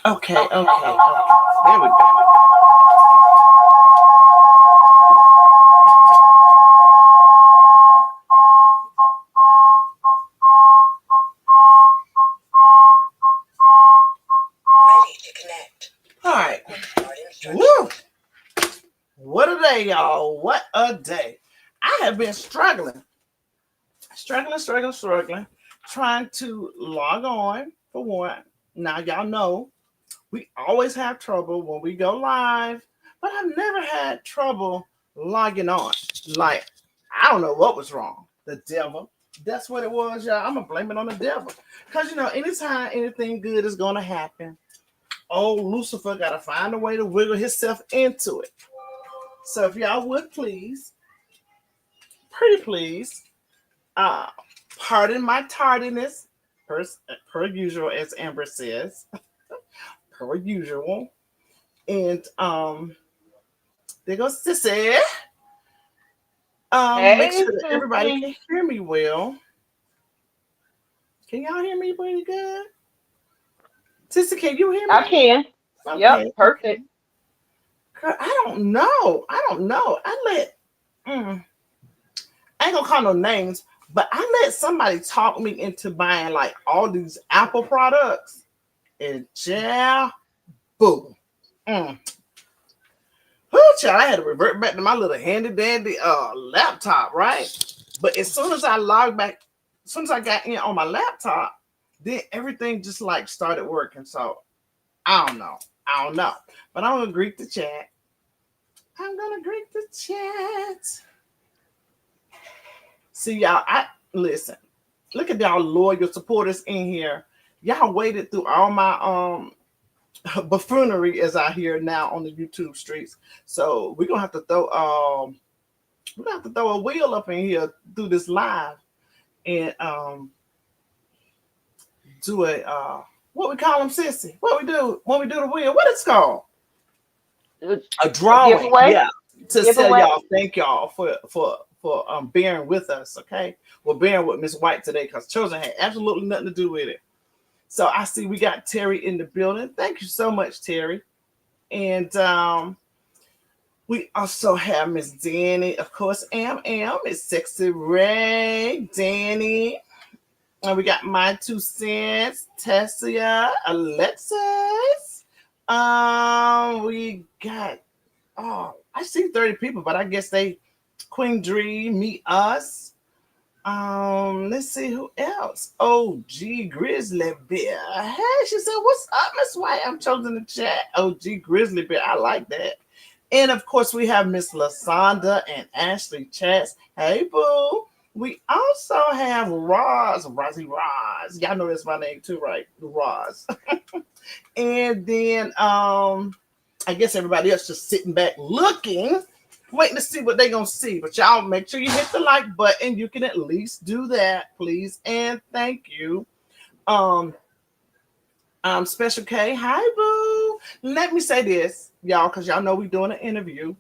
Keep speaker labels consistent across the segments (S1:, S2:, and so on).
S1: Okay, okay, okay. There we go.
S2: Ready to connect.
S1: All right.
S2: Start instructions.
S1: Woo! What a day, y'all. What a day. I have been struggling, trying to log on for one. Now, y'all know we always have trouble when we go live, but I've never had trouble logging on. Like, I don't know what was wrong. The devil. That's what it was, y'all. I'm going to blame it on the devil. Because, anytime anything good is going to happen, old Lucifer got to find a way to wiggle himself into it. So if y'all would please, pretty please, uh, pardon my tardiness, per, per usual, as Amber says, per usual. And there goes Sissy. Make
S3: Hey,
S1: sure that everybody
S3: Sissy.
S1: can hear me well. Can y'all hear me pretty good? Sissy, can you hear
S3: I
S1: me?
S3: can. Yep,
S1: Okay, okay.
S3: perfect.
S1: Girl, I don't know. I ain't gonna call no names, but I let somebody talk me into buying like all these Apple products, and yeah, boom. Mm. Whoo, child, I had to revert back to my little handy dandy laptop, right? But as soon as I logged back, as soon as I got in on my laptop, then everything just like started working. So I don't know. I don't know. But I'm gonna greet the chat. I'm gonna greet the chat. See y'all, I listen. Look at y'all loyal supporters in here. Y'all waited through all my buffoonery as I hear now on the YouTube streets. So we're gonna have to throw a wheel up in here through this live and do a what we call them, sissy. What we do when we do the wheel? What it's called?
S3: A
S1: A
S3: a
S1: drawing.
S3: giveaway?
S1: Yeah. To tell
S3: Giveaway?
S1: y'all, thank y'all for bearing with us. Okay, well, bearing with Miss White today because children had absolutely nothing to do with it. So I see we got Terry in the building. Thank you so much, Terry. And we also have Miss Danny, of course, Am, Miss Sexy Ray, Danny. And we got my 2 cents, Tessia, Alexis. We got I see 30 people, but I guess they Queen Dream, me, us. Let's see who else. OG Grizzly Bear. Hey, she said, "What's up, Miss White?" I'm chosen the chat. OG Grizzly Bear. I like that. And of course, we have Miss Lasonda and Ashley Chats. Hey, boo. We also have Rozzy Roz. Y'all know that's my name too, right? Roz. And then I guess everybody else just sitting back looking, waiting to see what they're gonna see. But y'all make sure you hit the like button. You can at least do that, please. And thank you. Um, Special K, hi boo. Let me say this, y'all, because y'all know we're doing an interview.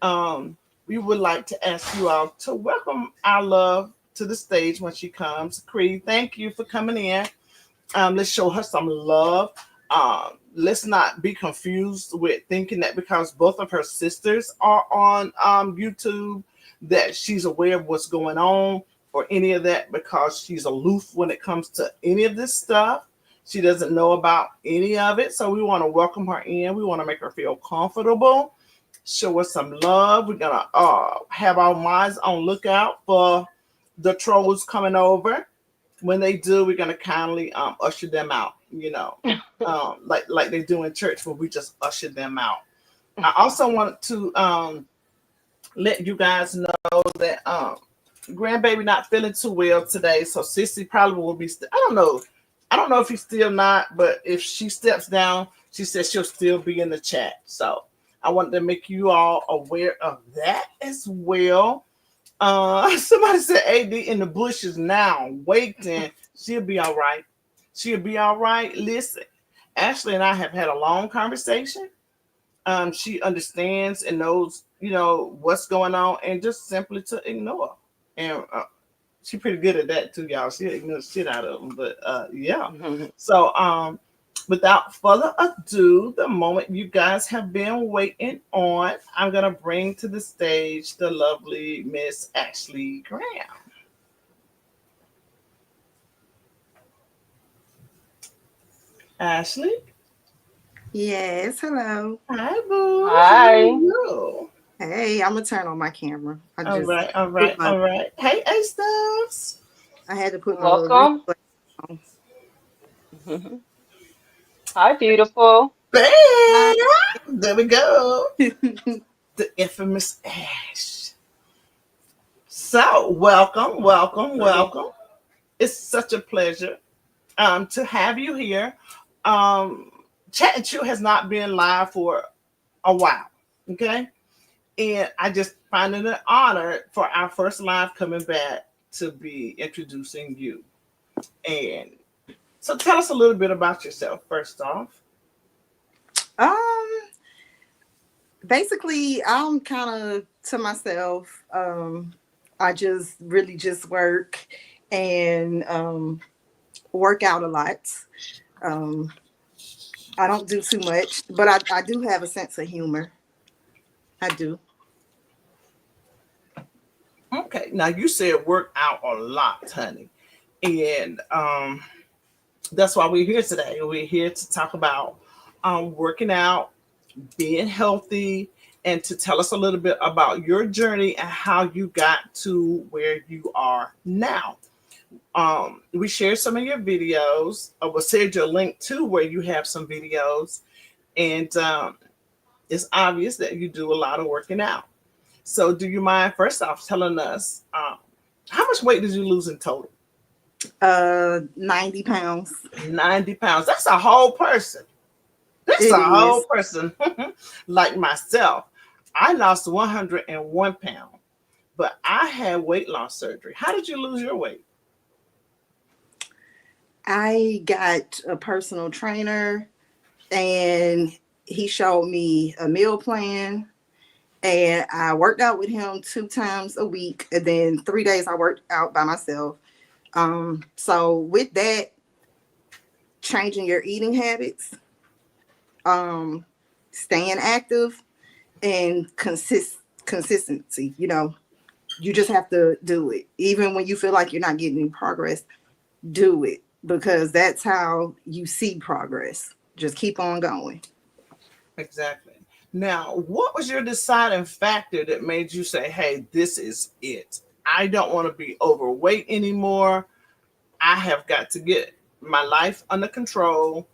S1: Um, we would like to ask you all to welcome our love to the stage when she comes. Creed, thank you for coming in. Let's show her some love. Let's not be confused with thinking that because both of her sisters are on YouTube that she's aware of what's going on or any of that because she's aloof when it comes to any of this stuff. She doesn't know about any of it. So we want to welcome her in. We want to make her feel comfortable, show us some love. We're gonna have our minds on lookout for the trolls coming over. When they do, we're gonna kindly usher them out. Like they do in church, where we just usher them out. I also want to let you guys know that grandbaby not feeling too well today, so Sissy probably will be. I don't know. I don't know if he's still not, but if she steps down, she says she'll still be in the chat. So I wanted to make you all aware of that as well. Somebody said AD in the bushes now, waiting. She'll be all right. She'll be all right. Listen, Ashley and I have had a long conversation. She understands and knows, what's going on, and just simply to ignore. And she's pretty good at that too, y'all. She ignores shit out of them. But yeah. So without further ado, the moment you guys have been waiting on, I'm going to bring to the stage the lovely Miss Ashley Graham. Ashley,
S4: Yes, hello.
S1: hi, boo. How are
S3: Hi.
S1: you?
S4: Hey, I'm gonna turn on my camera.
S1: All right, all
S4: Put
S1: right,
S4: my
S1: all right. Hey, A Stuffs.
S4: I had to put my little
S3: Welcome.
S4: replay
S3: Hi, beautiful.
S1: Bam!
S4: on.
S1: There we go.
S4: Hi.
S1: The infamous Ash. So, welcome, welcome, welcome. It's such a pleasure to have you here. Um, Chat and Chew has not been live for a while, okay? And I just find it an honor for our first live coming back to be introducing you. And so tell us a little bit about yourself first off.
S4: um, Basically, I'm kind of to myself. I just really just work and work out a lot. Um, I don't do too much, but I do have a sense of humor. I do.
S1: Okay, now you said work out a lot, honey. And that's why we're here today. We're here to talk about working out, being healthy, and to tell us a little bit about your journey and how you got to where you are now. We shared some of your videos. I will send you a link to where you have some videos, and it's obvious that you do a lot of working out. So, do you mind first off telling us how much weight did you lose in total?
S4: 90 pounds.
S1: 90 pounds. That's a whole person. That's
S4: It
S1: a whole
S4: is.
S1: person. Like myself, I lost 101 pounds, but I had weight loss surgery. How did you lose your weight?
S4: I got a personal trainer and he showed me a meal plan and I worked out with him 2 times a week and then 3 days I worked out by myself. So with that, changing your eating habits, um, staying active and consistency, you just have to do it. Even when you feel like you're not getting any progress, do it because that's how you see progress. Just keep on going.
S1: Exactly. Now, what was your deciding factor that made you say, hey, this is it? I don't want to be overweight anymore. I have got to get my life under control.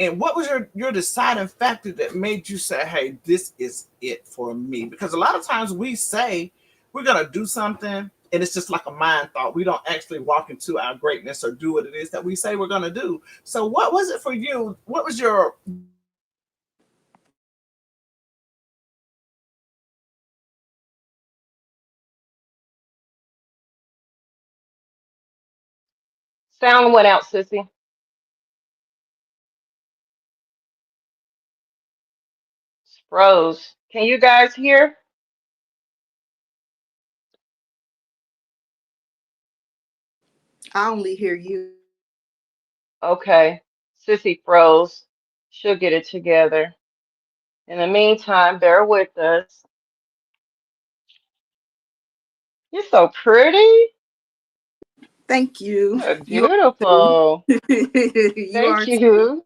S1: And what was your deciding factor that made you say, hey, this is it for me? Because a lot of times we say we're going to do something and it's just like a mind thought. We don't actually walk into our greatness or do what it is that we say we're going to do. So, what was it for you? What was your
S3: Sound went out, sissy. Froze. Can you guys hear?
S4: I only hear you.
S3: Okay. Sissy froze. She'll get it together. In the meantime, bear with us. You're so pretty.
S4: Thank you.
S3: You're
S4: You are too.
S3: beautiful.
S4: You
S3: Thank
S4: are too.
S3: you.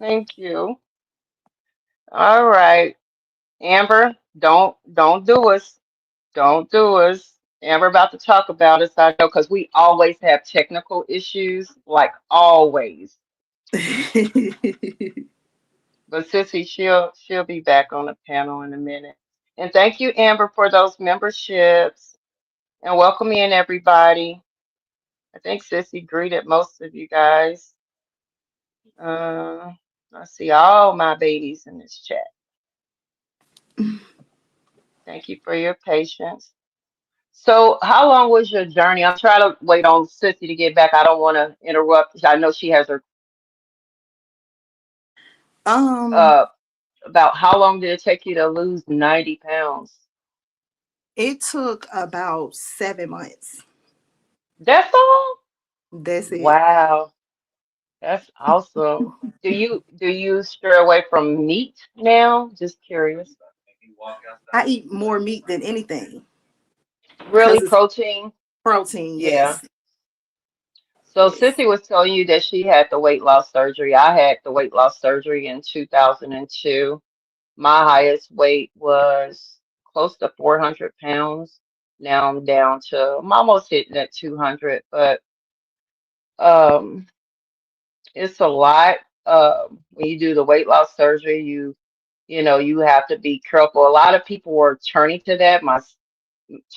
S3: Thank you. All right. Amber, don't do us. Don't do us. Amber about to talk about us, I know, because we always have technical issues, like always. But Sissy, she'll be back on the panel in a minute. And thank you, Amber, for those memberships. And welcome in everybody. I think Sissy greeted most of you guys. Uh, I see all my babies in this chat. Thank you for your patience. So, how long was your journey? I'm trying to wait on Sissy to get back. I don't want to interrupt. I know she has her.
S4: um,
S3: Uh, about how long did it take you to lose 90 pounds?
S4: it took about 7 months.
S3: That's all?
S4: That's it.
S3: Wow. That's awesome. Do you stray away from meat now? Just curious.
S4: I eat more meat than anything
S3: Really,
S4: because it's
S3: protein?
S4: protein.
S3: Yeah.
S4: Yes,
S3: So
S4: yes.
S3: Sissy was telling you that she had the weight loss surgery. I had the weight loss surgery in 2002. My highest weight was close to 400 pounds. Now I'm down to, I'm almost hitting at 200, but um, it's a lot. When you do the weight loss surgery, you have to be careful. A lot of people were turning to that.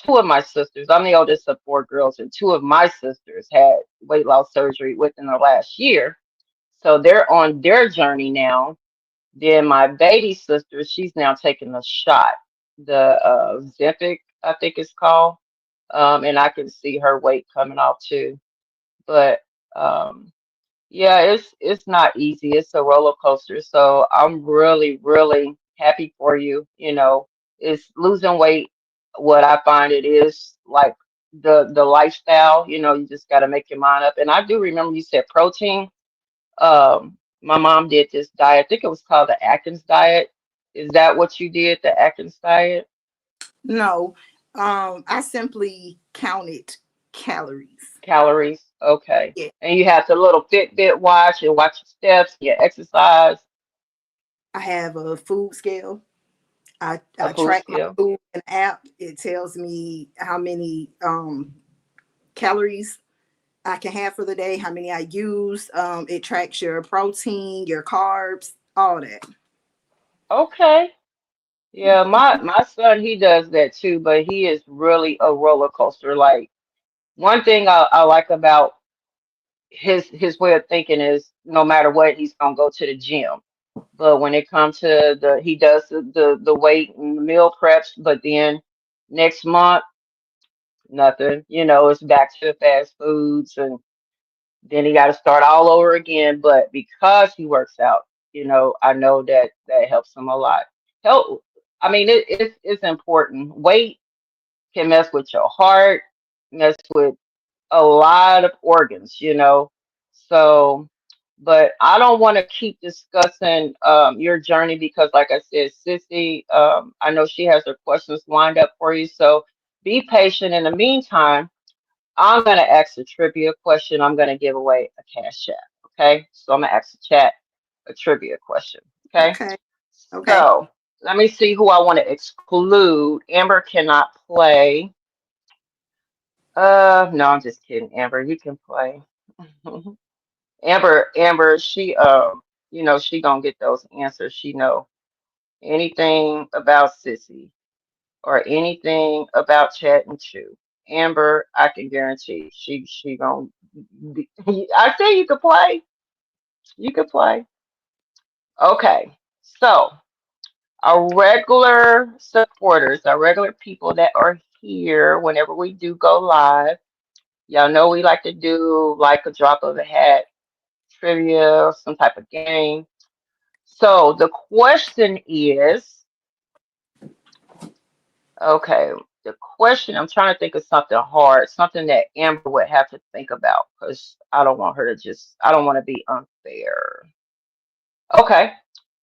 S3: Two of my sisters, I'm the oldest of four girls, and two of my sisters had weight loss surgery within the last year. So they're on their journey now. Then my baby sister, she's now taking the shot, the Ozempic, I think it's called. And I can see her weight coming off too. But yeah, it's not easy. It's a roller coaster. So I'm really, really happy for you. It's losing weight. What I find it is like the lifestyle. You just got to make your mind up. And I do remember you said protein. My mom did this diet. I think it was called the Atkins diet. Is that what you did, the Atkins diet?
S4: No, I simply counted calories.
S3: Calories. Okay.
S4: Yeah,
S3: And you have the little Fitbit watch and watch your steps, your exercise,
S4: I have a food scale.
S3: a
S4: I
S3: food
S4: track my
S3: scale.
S4: food in an app. It tells me how many calories I can have for the day, how many I use. It tracks your protein, your carbs, all that.
S3: Okay. Yeah, my son, he does that too, but he is really a roller coaster. Like one thing I like about his way of thinking is no matter what, he's gonna go to the gym. But when it comes to he does the weight and the meal preps, but then next month, nothing. It's back to the fast foods, and then he got to start all over again. But because he works out, I know that that helps him a lot. Help. I mean, it's important. Weight can mess with your heart, mess with a lot of organs. So, but I don't want to keep discussing your journey because, like I said, Sissy, I know she has her questions lined up for you. So be patient. In the meantime, I'm going to ask a trivia question. I'm going to give away a cash app. Okay. So I'm going to ask the chat a trivia question. Okay.
S4: Okay. Okay.
S3: So let me see who I want to exclude. Amber cannot play. No, I'm just kidding, Amber. You can play. Amber, she gonna get those answers. She know anything about Sissy or anything about Chat and Chew. Amber, I can guarantee she gonna be, I say you could play. You could play. Okay. So our regular supporters, our regular people that are here whenever we do go live, y'all know we like to do like a drop of a hat trivia, some type of game. So the question is, okay, the question, I'm trying to think of something hard, something that Amber would have to think about because I don't want her to I don't want to be unfair. Okay,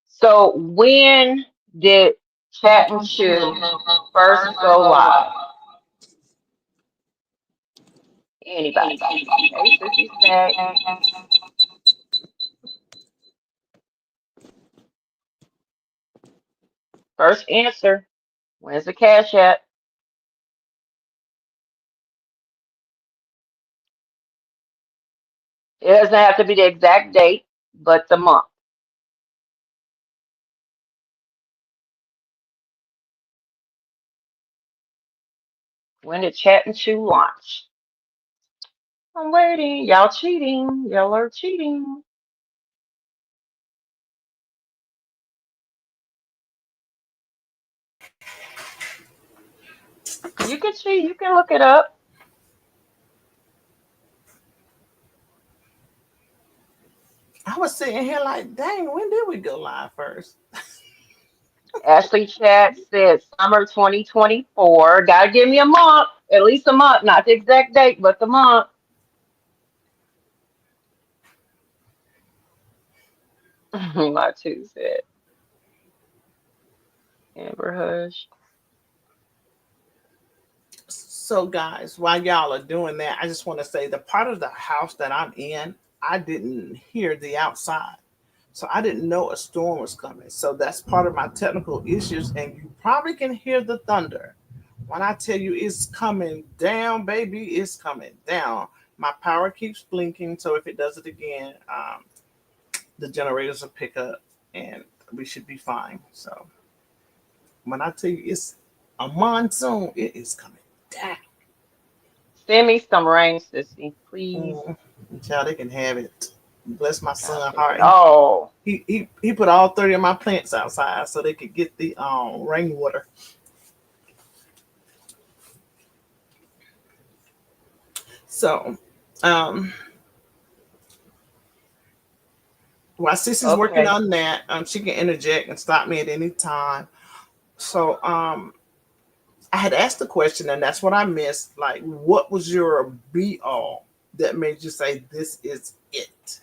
S3: so when did Chat and Chew first go live? Anybody? Okay, Sissy's back. First answer. Where's the cash at? It doesn't have to be the exact date, but the month. When did Chat and Chew launch? I'm waiting. Y'all cheating. Y'all are cheating. You can cheat. You can look it up.
S1: I was sitting here like, dang, when did we go live first?
S3: Ashley Chat said summer 2024. Gotta give me a month. At least a month. Not the exact date, but the month. My two said, Amber Hush.
S1: So, guys, while y'all are doing that, I just want to say the part of the house that I'm in, I didn't hear the outside. So I didn't know a storm was coming. So that's part of my technical issues. And you probably can hear the thunder. When I tell you it's coming down, baby, it's coming down. My power keeps blinking. So if it does it again, the generators will pick up and we should be fine. So when I tell you it's a monsoon, it is coming down.
S3: Send me some rain, sissy, please.
S1: Mm, child, they can have it. Bless my
S3: I'll
S1: son
S3: take it
S1: heart.
S3: all.
S1: He put all 30 of my plants outside so they could get the rainwater. So um while Sissy's working
S3: Okay.
S1: on that, she can interject and stop me at any time. So I had asked the question and that's what I missed. Like, what was your be all that made you say this is it?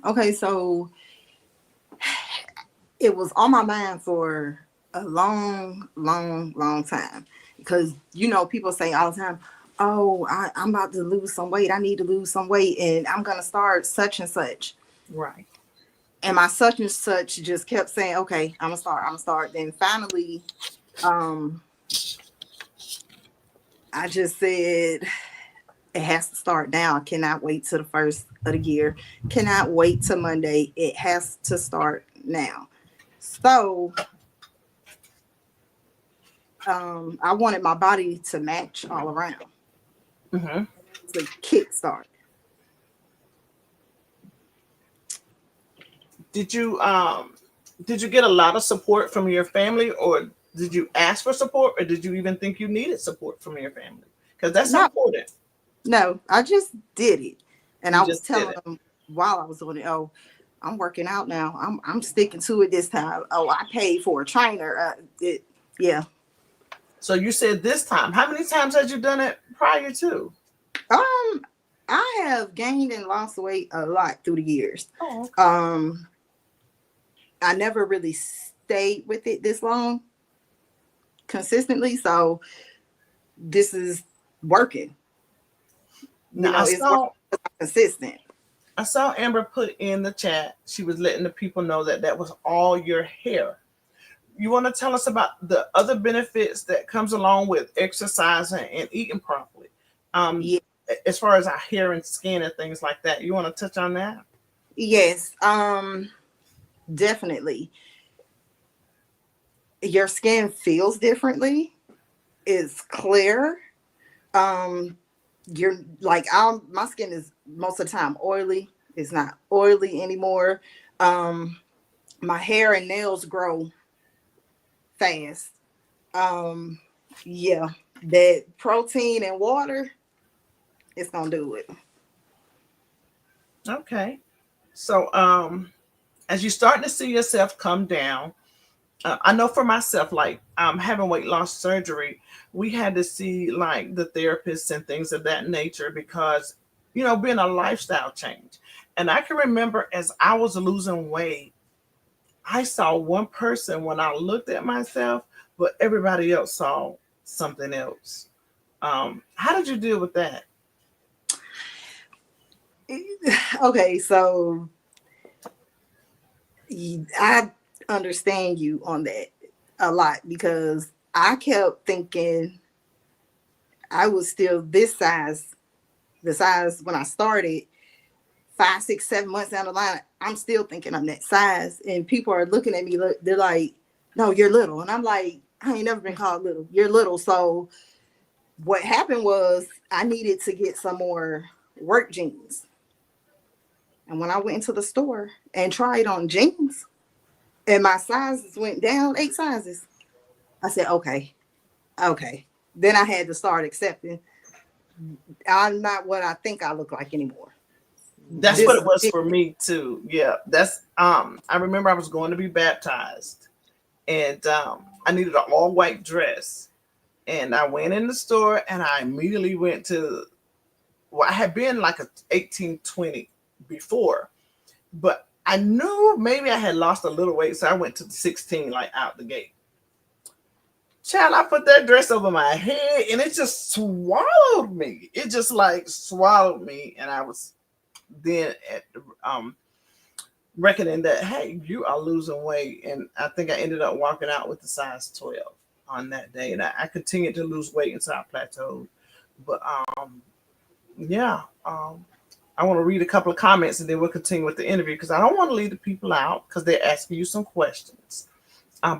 S4: Okay, so it was on my mind for a long, long, long time because people say all the time, "Oh, I'm about to lose some weight. I need to lose some weight, and I'm gonna start such and such."
S1: Right.
S4: And my such and such just kept saying, "Okay, I'm gonna start. I'm gonna start." Then finally, um, I just said it has to start now. I cannot wait till the first of the year. Cannot wait till Monday. It has to start now. So I wanted my body to match all around
S1: Hmm.
S4: to kickstart.
S1: Did you get a lot of support from your family, or did you ask for support, or did you even think you needed support from your family? Because that's
S4: No,
S1: important.
S4: no, I just did it, and
S1: You
S4: I was
S1: just did
S4: telling
S1: it.
S4: them while I was doing it. Oh, I'm working out now. I'm sticking to it this time. Oh, I paid for a trainer. Yeah.
S1: So you said this time. How many times had you done it prior to?
S4: Um, I have gained and lost weight a lot through the years.
S1: Oh, okay.
S4: I never really stayed with it this long consistently, so this is working.
S1: Now I
S4: It's working
S1: saw
S4: consistent.
S1: I saw Amber put in the chat. She was letting the people know that that was all your hair. You want to tell us about the other benefits that comes along with exercising and eating properly, um,
S4: Yeah.
S1: as far as our hair and skin and things like that. You want to touch on that?
S4: Yes. Definitely. Your skin feels differently. It's clear. Um, you're like my skin is most of the time oily. It's not oily anymore. Um, my hair and nails grow fast. Um, yeah, that protein and water, it's gonna do it.
S1: Okay. So, as you're starting to see yourself come down, I know for myself, like having weight loss surgery, we had to see like the therapists and things of that nature because, being a lifestyle change. And I can remember as I was losing weight, I saw one person when I looked at myself, but everybody else saw something else. How did you deal with that?
S4: Okay, so I understand you on that a lot because I kept thinking I was still this size, the size when I started 5, 6, 7 months down the line. I'm still thinking I'm that size, and people are looking at me. They're like, "No, you're little," and I'm like, "I ain't never been called little. You're little." So what happened was I needed to get some more work jeans, and when I went into the store and tried on jeans, and my sizes went down 8 sizes, I said, "Okay, okay." Then I had to start accepting I'm not what I think I look like anymore.
S1: That's what
S4: This
S1: it
S4: is
S1: was
S4: it.
S1: for me too. Yeah, that's I remember I was going to be baptized and I needed an all white dress. And I went in the store and I immediately went to, well, I had been like a 1820 before. but I knew maybe I had lost a little weight, so I went to the 16 like out the gate. Child, I put that dress over my head and it just swallowed me. It just like swallowed me, and I was then at reckoning that hey, you are losing weight, and I think I ended up walking out with the size 12 on that day, and I continued to lose weight until I plateaued. But yeah, I want to read a couple of comments and then we'll continue with the interview because I don't want to leave the people out because they're asking you some questions.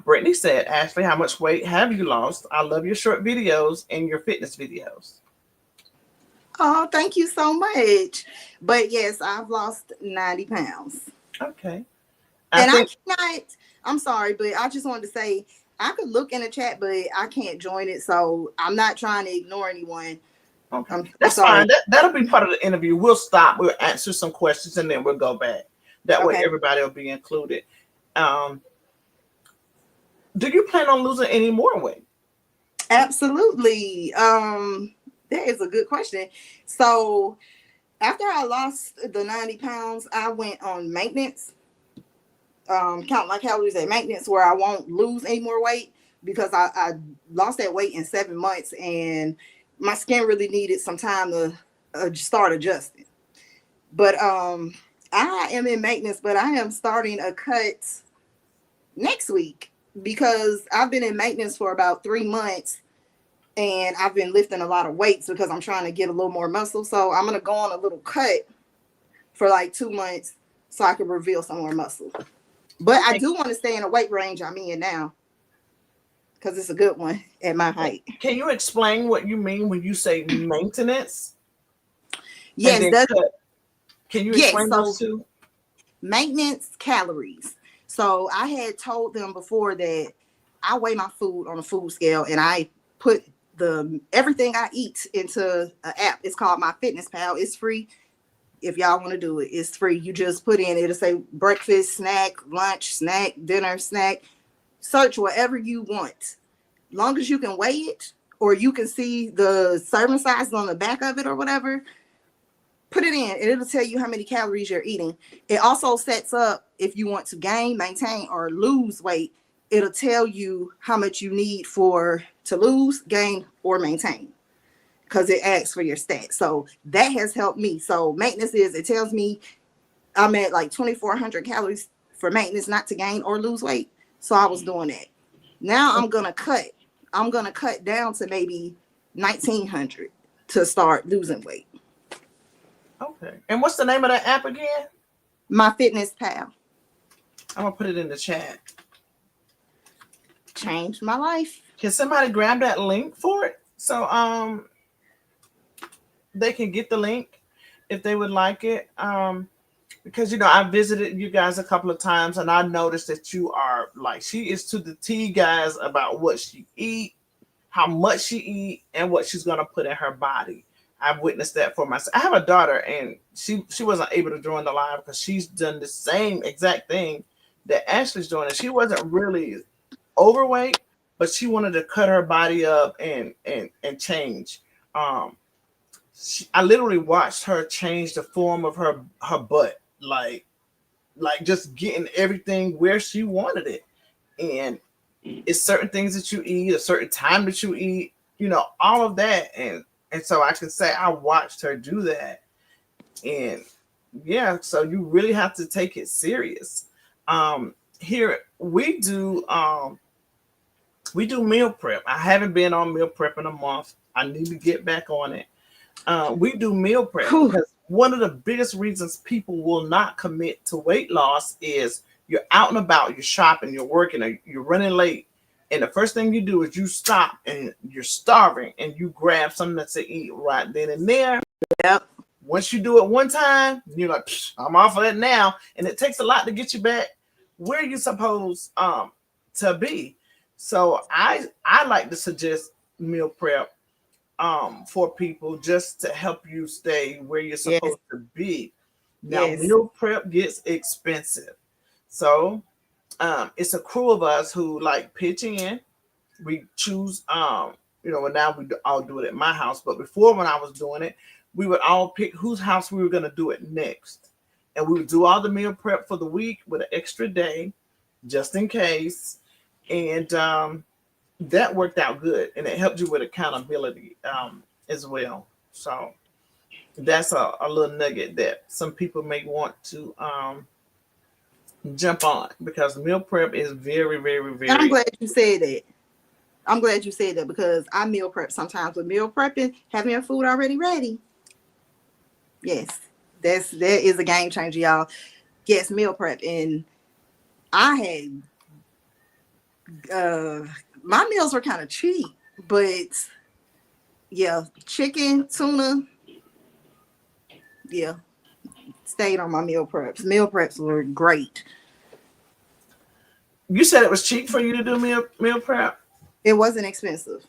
S1: Brittany said, Ashley, how much weight have you lost? I love your short videos and your fitness videos.
S4: Oh, thank you so much. But yes, I've lost 90 pounds.
S1: Okay.
S4: I'm sorry, but I just wanted to say I could look in the chat, but I can't join it. So I'm not trying to ignore anyone.
S1: Okay. That's fine. That'll be part of the interview. We'll stop. We'll answer some questions and then we'll go back. That way everybody will be included. Do you plan on losing any more weight?
S4: Absolutely. That is a good question. So after I lost the 90 pounds, I went on maintenance. Count my calories at maintenance where I won't lose any more weight because I lost that weight in 7 months and my skin really needed some time to start adjusting. But I am in maintenance, but I am starting a cut next week because I've been in maintenance for about 3 months and I've been lifting a lot of weights because I'm trying to get a little more muscle. So I'm going to go on a little cut for like 2 months so I can reveal some more muscle. But I do want to stay in a weight range I'm in now because it's a good one at my height.
S1: Can you explain what you mean when you say maintenance?
S4: Yes.
S1: Can you explain those two?
S4: Maintenance calories. So I had told them before that I weigh my food on a food scale and I put everything I eat into an app. It's called MyFitnessPal. It's free. If y'all want to do it, it's free. You just put in, it'll say breakfast, snack, lunch, snack, dinner, snack. Search whatever you want. Long as you can weigh it or you can see the serving size on the back of it or whatever, put it in and it'll tell you how many calories you're eating. It also sets up if you want to gain, maintain, or lose weight, it'll tell you how much you need to lose, gain, or maintain. Because it asks for your stats. So that has helped me. So maintenance it tells me I'm at like 2,400 calories for maintenance, not to gain or lose weight. So I was doing that. Now I'm going to cut. I'm going to cut down to maybe 1,900 to start losing weight.
S1: Okay. And what's the name of that app again?
S4: MyFitnessPal.
S1: I'm going to put it in the chat.
S4: Changed my life.
S1: Can somebody grab that link for it? So, they can get the link if they would like it. Because, I visited you guys a couple of times and I noticed that you are like, she is to the T, guys, about what she eat, how much she eat, and what she's going to put in her body. I've witnessed that for myself. I have a daughter and she wasn't able to join the live because she's done the same exact thing that Ashley's doing. And she wasn't really overweight, but she wanted to cut her body up and change. I literally watched her change the form of her butt, like just getting everything where she wanted it. And it's certain things that you eat, a certain time that you eat, all of that. And so I can say I watched her do that. And yeah, so you really have to take it serious. Here we do meal prep. I haven't been on meal prep in a month. I need to get back on it. We do meal prep because one of the biggest reasons people will not commit to weight loss is you're out and about, you're shopping, you're working, or you're running late. And the first thing you do is you stop and you're starving and you grab something to eat right then and there.
S4: Yep.
S1: Once you do it one time, you're like, I'm off of that now. And it takes a lot to get you back where you're supposed to be. So I like to suggest meal prep for people just to help you stay where you're supposed to be. Now, meal prep gets expensive. So it's a crew of us who like pitching in. We choose, now we all do it at my house. But before when I was doing it, we would all pick whose house we were going to do it next. and we would do all the meal prep for the week with an extra day just in case. And that worked out good, and it helped you with accountability as well. So that's a little nugget that some people may want to jump on, because meal prep is very, very,
S4: And I'm
S1: very.
S4: glad you said that. I'm glad you said that because I meal prep sometimes. With meal prepping, having your food already ready. Yes, that is a game changer, y'all. Yes, meal prep. And I had my meals were kind of cheap, but yeah, chicken, tuna, yeah, stayed on my meal preps. Meal preps were great.
S1: You said it was cheap for you to do meal prep.
S4: It wasn't expensive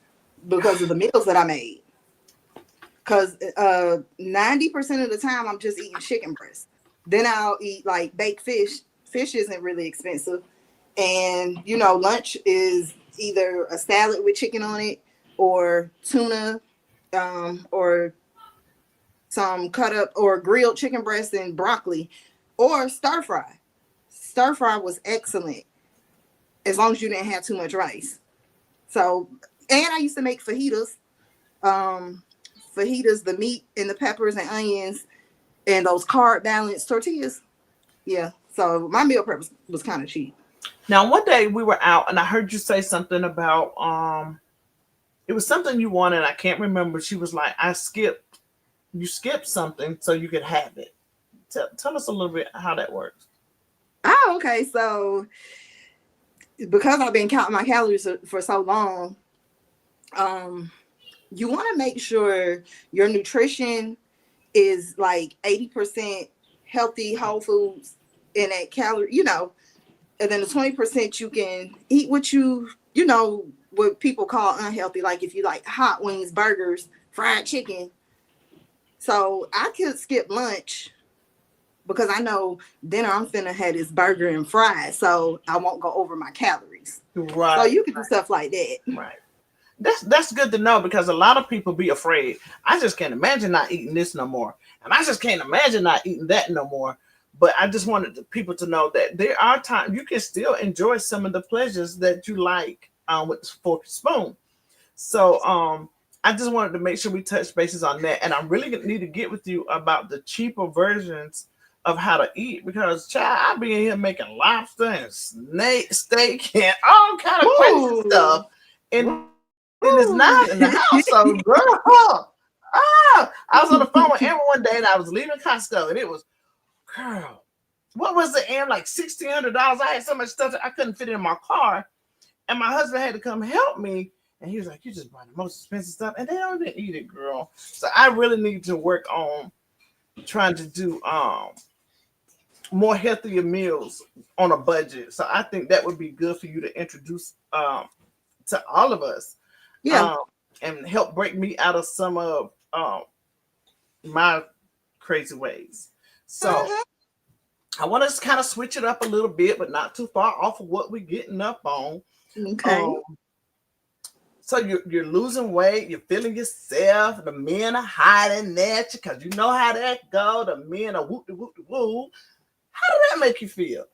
S4: because of the meals that I made. Because 90% of the time I'm just eating chicken breast. Then I'll eat like baked fish. Fish isn't really expensive. And, lunch is either a salad with chicken on it or tuna or some cut up or grilled chicken breast and broccoli or stir fry. Stir fry was excellent as long as you didn't have too much rice. So, and I used to make fajitas. Fajitas, the meat and the peppers and onions and those carb balanced tortillas. Yeah. So my meal prep was kind of cheap.
S1: Now, one day we were out, and I heard you say something about it was something you wanted. I can't remember. She was like, you skipped something so you could have it. Tell us a little bit how that works.
S4: Oh, okay. So because I've been counting my calories for so long, you want to make sure your nutrition is like 80% healthy, whole foods, and that calorie, and then the 20% you can eat what people call unhealthy. Like if you like hot wings, burgers, fried chicken. So I could skip lunch because I know dinner I'm finna have this burger and fries, so I won't go over my calories.
S1: Right.
S4: So you can do stuff like that.
S1: Right. That's good to know, because a lot of people be afraid. I just can't imagine not eating this no more, and I just can't imagine not eating that no more. But I just wanted the people to know that there are times you can still enjoy some of the pleasures that you like with the fork and spoon. So I just wanted to make sure we touch bases on that, and I really need to get with you about the cheaper versions of how to eat, because child, I be in here making lobster and steak and all kind of crazy stuff, and it's not in the house. So girl, I was on the phone with Amber one day, and I was leaving Costco, and it was, girl, what was the Am like $1,600? I had so much stuff that I couldn't fit in my car, and my husband had to come help me. And he was like, "You just buy the most expensive stuff, and they don't even eat it, girl." So I really need to work on trying to do more healthier meals on a budget. So I think that would be good for you to introduce to all of us.
S4: Yeah.
S1: And help break me out of some of my crazy ways. So I want to kind of switch it up a little bit, but not too far off of what we're getting up on.
S4: Okay.
S1: So you're losing weight, you're feeling yourself, the men are hiding at you because you know how that go. The men are whoop-de-whoop-de-woo. How did that make you feel?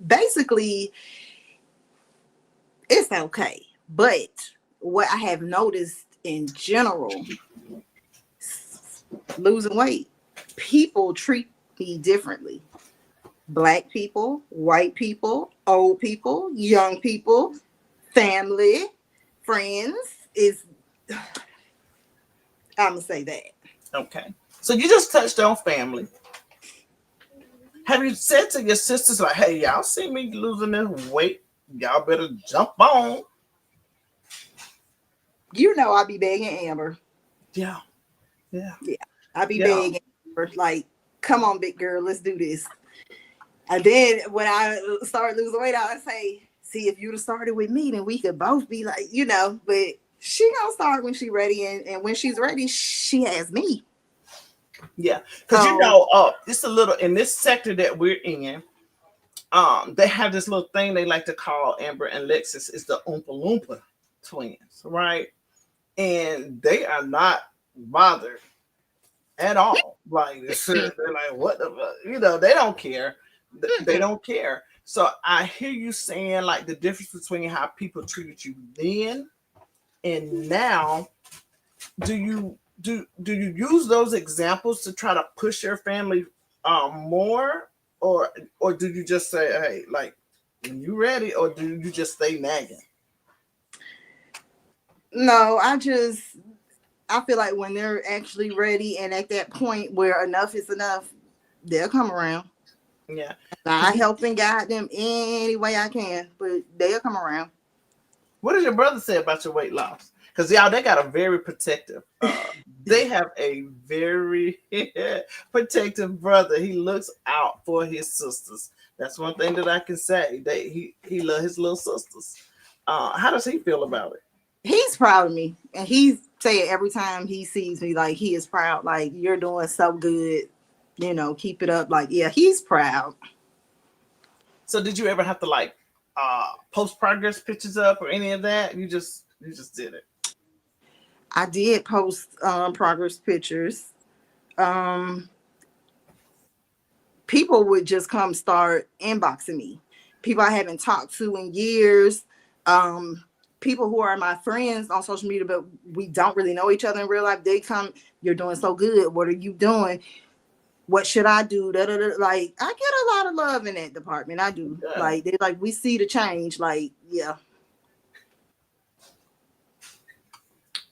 S4: Basically, it's okay. But what I have noticed in general, losing weight, people treat me differently. Black people, white people, old people, young people, family, friends I'm gonna say that.
S1: Okay. So you just touched on family. Have you said to your sisters, like, "Hey, y'all see me losing this weight? Y'all better jump on."
S4: I be begging Amber.
S1: Yeah.
S4: I be begging Amber, like, come on, big girl, let's do this. And then when I started losing weight, I would say, see, if you'd have started with me, then we could both be like, but she gonna start when she's ready, and when she's ready, she has me.
S1: Yeah, because it's a little in this sector that we're in. They have this little thing they like to call Amber and Lexus is the Oompa Loompa twins, right? and they are not bothered at all. Like they're like, what the fuck? You know, they don't care. They don't care. So I hear you saying like the difference between how people treated you then and now. Do you use those examples to try to push your family more, or do you just say, hey, like when you ready, or do you just stay nagging?
S4: No, I feel like when they're actually ready and at that point where enough is enough, they'll come around.
S1: Yeah.
S4: I help and guide them any way I can, but they'll come around.
S1: What does your brother say about your weight loss? Because y'all, they got a very protective. They have a very protective brother. He looks out for his sisters. That's one thing that I can say. He loves his little sisters. How does he feel about it?
S4: He's proud of me, and he's saying every time he sees me, like he is proud. Like, you're doing so good, keep it up. Like, yeah, he's proud.
S1: So did you ever have to like post progress pictures up or any of that? You just did it.
S4: I did post progress pictures. People would just come start inboxing me. People I haven't talked to in years. People who are my friends on social media, but we don't really know each other in real life. They come, you're doing so good. What are you doing? What should I do? Da, da, da. Like, I get a lot of love in that department. I do.
S1: Yeah.
S4: Like, they like, we see the change. Like, yeah.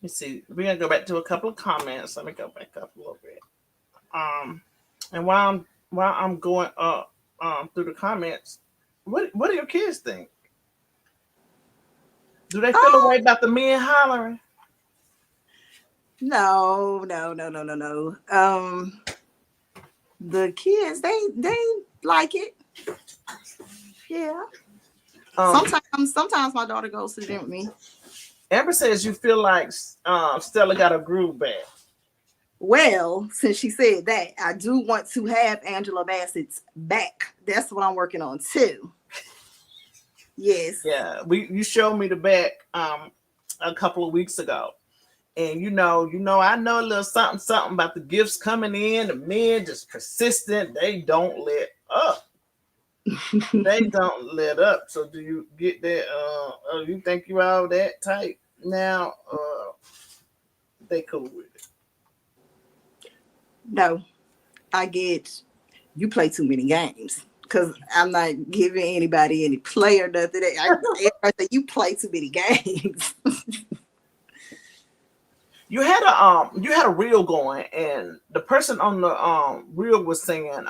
S1: Let's see. We're gonna go back to a couple of comments. Let me go back up a little bit. And while I'm going up through the comments, what do your kids think? Do they feel a way about the men hollering?
S4: No. The kids, they like it. Yeah. Sometimes my daughter goes to the gym with me.
S1: Amber says you feel like Stella got a groove back.
S4: Well, since she said that, I do want to have Angela Bassett's back. That's what I'm working on too. Yes.
S1: Yeah, you showed me the back a couple of weeks ago. And I know a little something about the gifts coming in. The men just persistent. They don't let up. They don't let up. So do you get that? You think you all that tight now? They cool with it.
S4: No, I get you play too many games because I'm not giving anybody any play or nothing. I say you play too many games.
S1: You had a reel going, and the person on the reel was saying,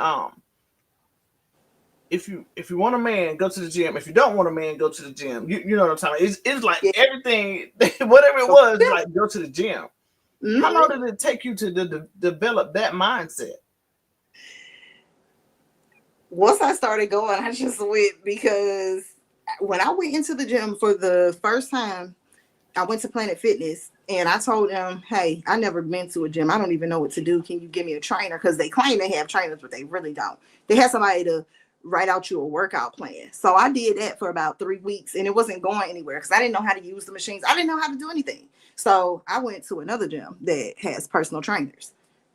S1: if you want a man, go to the gym. If you don't want a man, go to the gym. You know what I'm talking about? It's like everything, whatever it was, like go to the gym. Mm-hmm. How long did it take you to develop that mindset?
S4: Once I started going, I just went, because when I went into the gym for the first time, I went to Planet Fitness and I told them, hey, I never been to a gym. I don't even know what to do. Can you give me a trainer? Because they claim they have trainers, but they really don't. They have somebody to write out you a workout plan. So I did that for about 3 weeks and it wasn't going anywhere because I didn't know how to use the machines. I didn't know how to do anything. So I went to another gym that has personal trainers,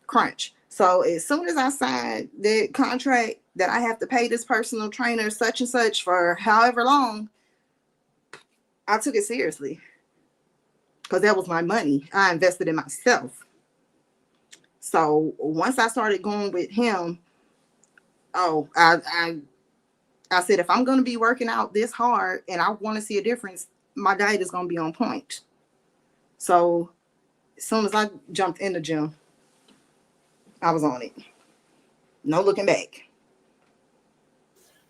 S4: Crunch. So as soon as I signed the contract that I have to pay this personal trainer such and such for however long, I took it seriously because that was my money. I invested in myself. So once I started going with him, I said, if I'm going to be working out this hard and I want to see a difference, my diet is going to be on point. So as soon as I jumped in the gym, I was on it. No looking back.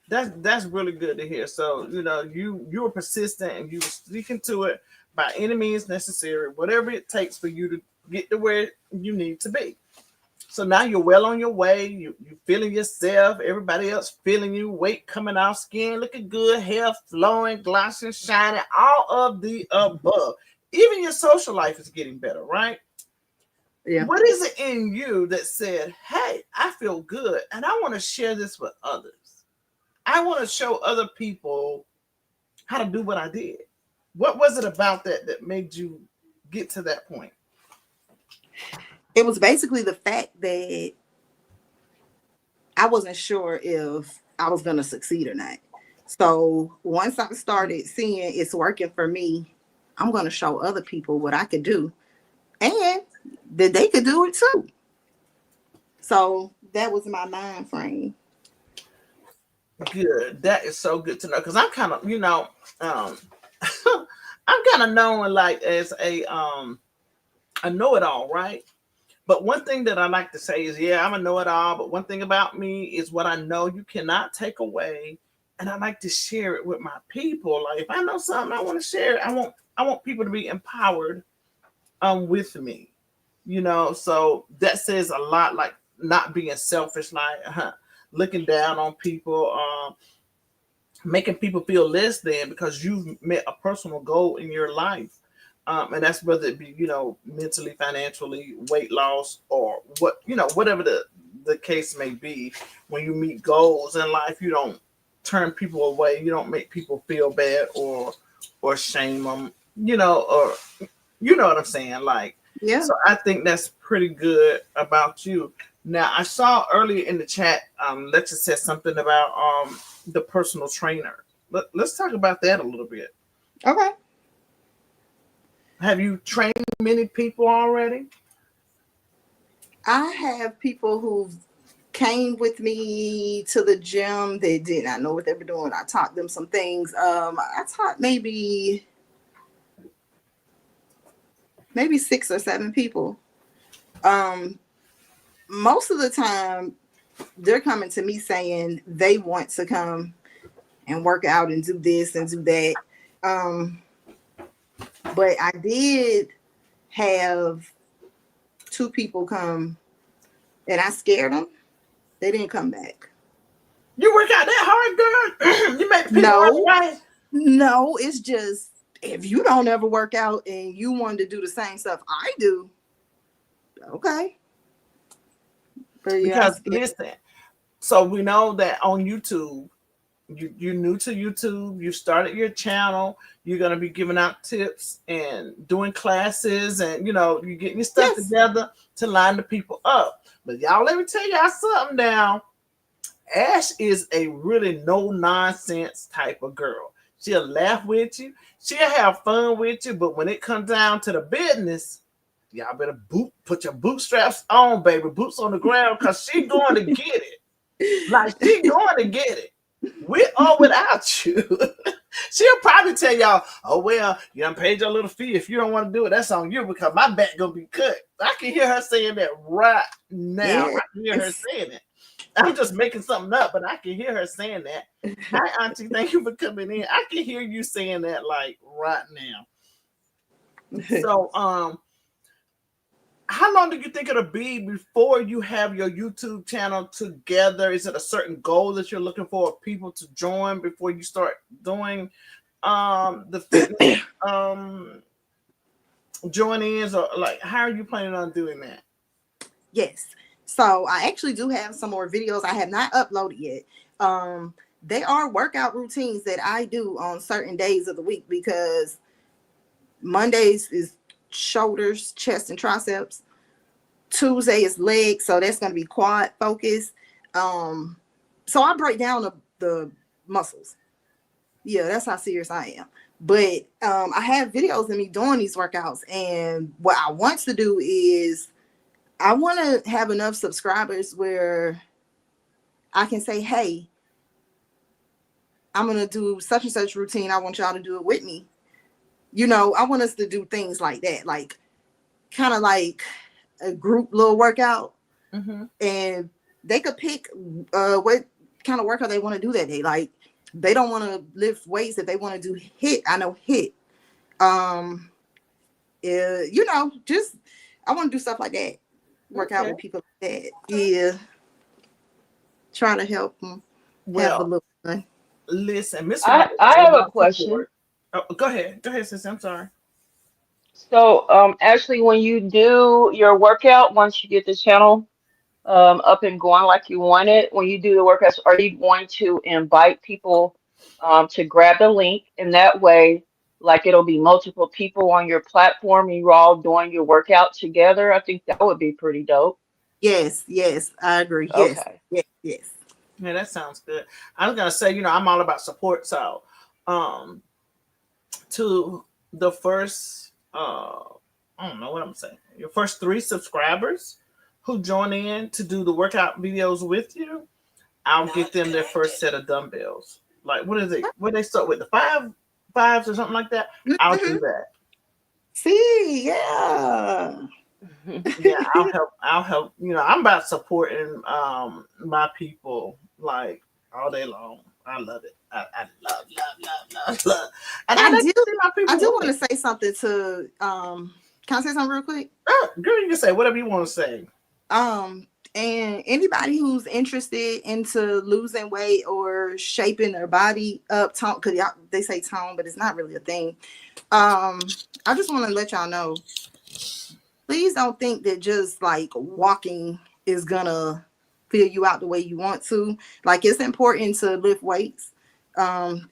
S1: That's really good to hear. So, you were persistent and you were sticking to it by any means necessary, whatever it takes for you to get to where you need to be. So now you're well on your way. You're feeling yourself. Everybody else feeling you. Weight coming off, skin looking good, hair flowing, glossing, shining, all of the above. Even your social life is getting better, right?
S4: Yeah.
S1: What is it in you that said, hey, I feel good and I want to share this with others? I want to show other people how to do what I did. What was it about that made you get to that point?
S4: It was basically the fact that I wasn't sure if I was going to succeed or not. So once I started seeing it's working for me, I'm going to show other people what I could do and that they could do it too. So that was my mind frame.
S1: Good. That is so good to know because I'm kind of, I'm kind of known like as a know-it-all, right? But one thing that I like to say is, yeah, I'm a know-it-all. But one thing about me is what I know you cannot take away, and I like to share it with my people. Like if I know something, I want to share it. I want people to be empowered with me. So that says a lot. Like not being selfish, like looking down on people, making people feel less than because you've met a personal goal in your life. And that's whether it be, mentally, financially, weight loss, or whatever the case may be. When you meet goals in life, you don't turn people away. You don't make people feel bad or shame them, or you know what I'm saying? Like,
S4: Yeah.
S1: so I think that's pretty good about you. Now, I saw earlier in the chat, Lexa said something about the personal trainer. Let's talk about that a little bit.
S4: Okay.
S1: Have you trained many people already?
S4: I have people who came with me to the gym. They did not know what they were doing. I taught them some things. I taught maybe 6 or 7 people. Most of the time they're coming to me saying they want to come and work out and do this and do that. But I did have 2 people come and I scared them. They didn't come back.
S1: You work out that hard, girl? You make people
S4: No.
S1: right?
S4: No, it's just if you don't ever work out and you want to do the same stuff I do, okay. But yeah,
S1: Because listen, so we know that on YouTube, you're new to YouTube, you started your channel, you're going to be giving out tips and doing classes, and you're getting your stuff together to line the people up. But y'all, let me tell y'all something now. Ash is a really no nonsense type of girl. She'll laugh with you, she'll have fun with you, but when it comes down to the business, y'all better put your bootstraps on, baby, boots on the ground, because she going to get it. Like she going to get it. With or without you. She'll probably tell y'all, oh, well, you done paid your little fee. If you don't want to do it, that's on you because my back going to be cut. I can hear her saying that right now.
S4: Yes.
S1: I can hear her saying it. I'm just making something up, but I can hear her saying that. Hi, Auntie. Thank you for coming in. I can hear you saying that like right now. So, how long do you think it'll be before you have your YouTube channel together? Is it a certain goal that you're looking for people to join before you start doing the fitness join-ins, or like how are you planning on doing that?
S4: Yes. So I actually do have some more videos I have not uploaded yet. They are workout routines that I do on certain days of the week because Mondays is shoulders, chest, and triceps. Tuesday is legs, so that's going to be quad focus. So I break down the muscles. Yeah, that's how serious I am. But I have videos of me doing these workouts, and what I want to do is I want to have enough subscribers where I can say, hey, I'm going to do such and such routine. I want y'all to do it with me. I want us to do things like that, like kind of like a group little workout.
S1: Mm-hmm.
S4: And they could pick what kind of workout they want to do that day. Like they don't want to lift weights. If they want to do HIIT, I know HIIT. Just I want to do stuff like that. Work out with people like that. Yeah. Try to help them have a little fun.
S1: Listen, Miss
S3: I have a question.
S1: Oh, go ahead, sis. I'm sorry.
S3: So, Ashley, when you do your workout, once you get the channel up and going like you want it, when you do the workouts, are you going to invite people to grab the link? And that way, they can join in and see what you're doing?
S1: Yes,
S3: Or are you going to post it on your page?
S1: yes, yes. I'm going to invite people to grab the link. And that way, they can join in and see what you're doing. Yes, yes. I'm going to invite people to grab the link. And that way, they can join in and see what you're doing. Yes, yes.
S3: like it'll be multiple people on your platform and you're all doing your workout together. I think that would be pretty dope.
S4: Yes, yes, I agree. Yes,
S3: Okay.
S4: yes, yes.
S1: Yeah, that sounds good. I was gonna say, I'm all about support. So, um, to the first, I don't know what I'm saying. Your first 3 subscribers who join in to do the workout videos with you, I'll get them their first set of dumbbells. Like, what is it? What they start with, the fives or something like that? I'll do
S4: Mhm.
S1: that.
S4: See, yeah.
S1: Yeah, I'll help. I'm about supporting my people like all day long. I love it. I love. And I
S4: I
S1: like
S4: do
S1: to see my
S4: I
S1: people
S4: do
S1: win.
S4: want to say something to can I say something real quick?
S1: Girl, you can say whatever you want to say.
S4: And anybody who's interested into losing weight or shaping their body up, tone, because they say tone, but it's not really a thing. I just want to let y'all know, please don't think that just like walking is gonna fill you out the way you want to. Like, it's important to lift weights,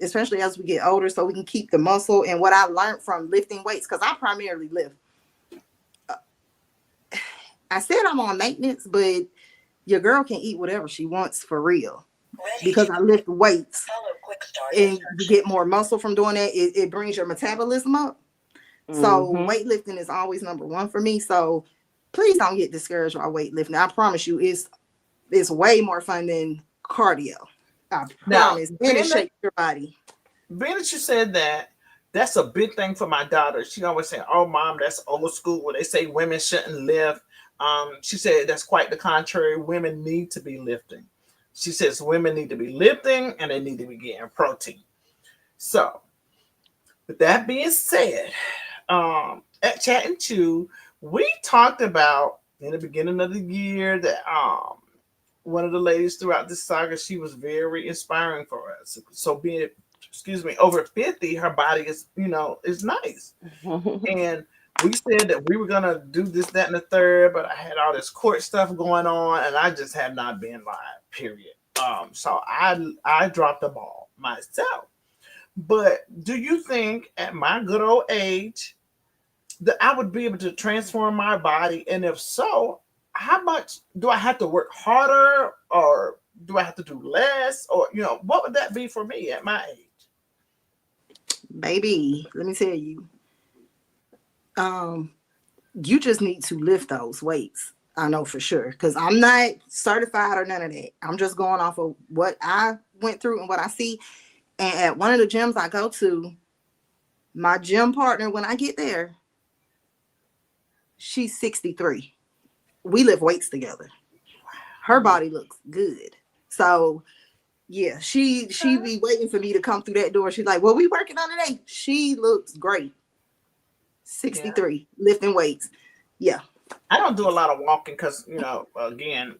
S4: especially as we get older, so we can keep the muscle. And what I learned from lifting weights, because I primarily lift. I said I'm on maintenance, but your girl can eat whatever she wants for real,
S2: Ready
S4: because
S2: to
S4: I lift weights
S2: follow quick start
S4: and you
S2: instructions.
S4: get more muscle from doing that. It brings your metabolism up. So
S3: Hmm.
S4: weightlifting is always number one for me. So please don't get discouraged by weightlifting. I promise you, it's way more fun than cardio. I
S1: Now,
S4: promise. And it shapes your body.
S1: being that you said that, that's a big thing for my daughter. She always say, "Oh, mom, that's old school. When they say women shouldn't lift." She said that's quite the contrary. Women need to be lifting. She says women need to be lifting and they need to be getting protein. So, with that being said, at Chat and Chew, we talked about in the beginning of the year that one of the ladies throughout this saga, she was very inspiring for us. So being, excuse me, over 50, her body is nice. And we said that we were gonna do this, that, and the third, but I had all this court stuff going on, and I just have not been live. Period. So I dropped the ball myself. But do you think at my good old age that I would be able to transform my body? And if so, how much do I have to work harder, or do I have to do less? Or, what would that be for me at my age?
S4: Baby, let me tell you. You just need to lift those weights. I know for sure, because I'm not certified or none of that. I'm just going off of what I went through and what I see. And at one of the gyms I go to, my gym partner, when I get there, she's 63. We lift weights together. Her body looks good. So yeah, she be waiting for me to come through that door. She's like, "Well, we working on today." She looks great.
S1: Yeah.
S4: 63, lifting weights. Yeah.
S1: I don't do a lot of walking because, again,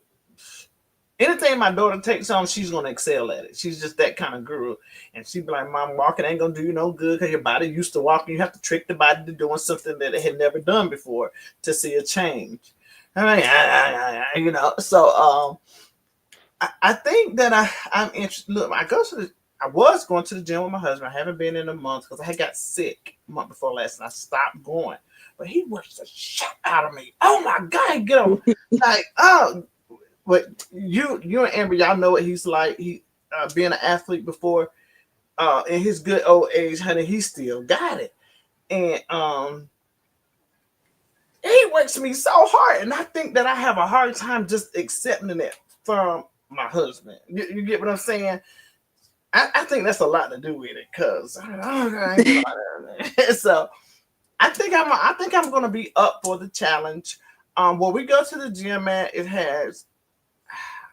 S1: anything my daughter takes on, she's gonna excel at it. She's just that kind of girl, and she'd be like, "Mom, walking ain't gonna do you no good because your body used to walking. You have to trick the body to doing something that it had never done before to see a change." I mean, So, I think that I'm interested. Look, I was going to the gym with my husband. I haven't been in a month because I had got sick a month before last, and I stopped going. But he works the shit out of me. Oh my god, get him! Like, oh, but you and Amber, y'all know what he's like. He being an athlete before, in his good old age, honey, he still got it. And he works me so hard, and I think that I have a hard time just accepting it from my husband. You get what I'm saying? I think that's a lot to do with it, cause so I think I'm gonna be up for the challenge. When we go to the gym at,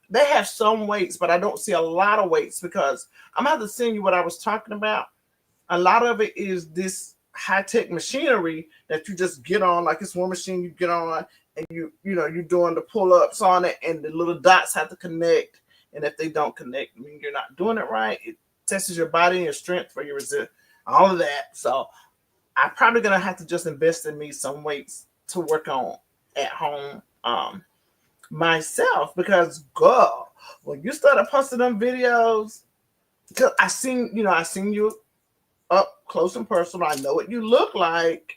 S1: they have some weights, but I don't see a lot of weights because I'm gonna have to send you what I was talking about. A lot of it is this high tech machinery that you just get on, like it's one machine you get on, and you're doing the pull ups on it, and the little dots have to connect. And if they don't connect, I mean you're not doing it right. It tests your body and your strength for your resist, all of that. So I'm probably gonna have to just invest in me some weights to work on at home. Myself, because girl, when you started posting them videos, because I seen you up close and personal. I know what you look like.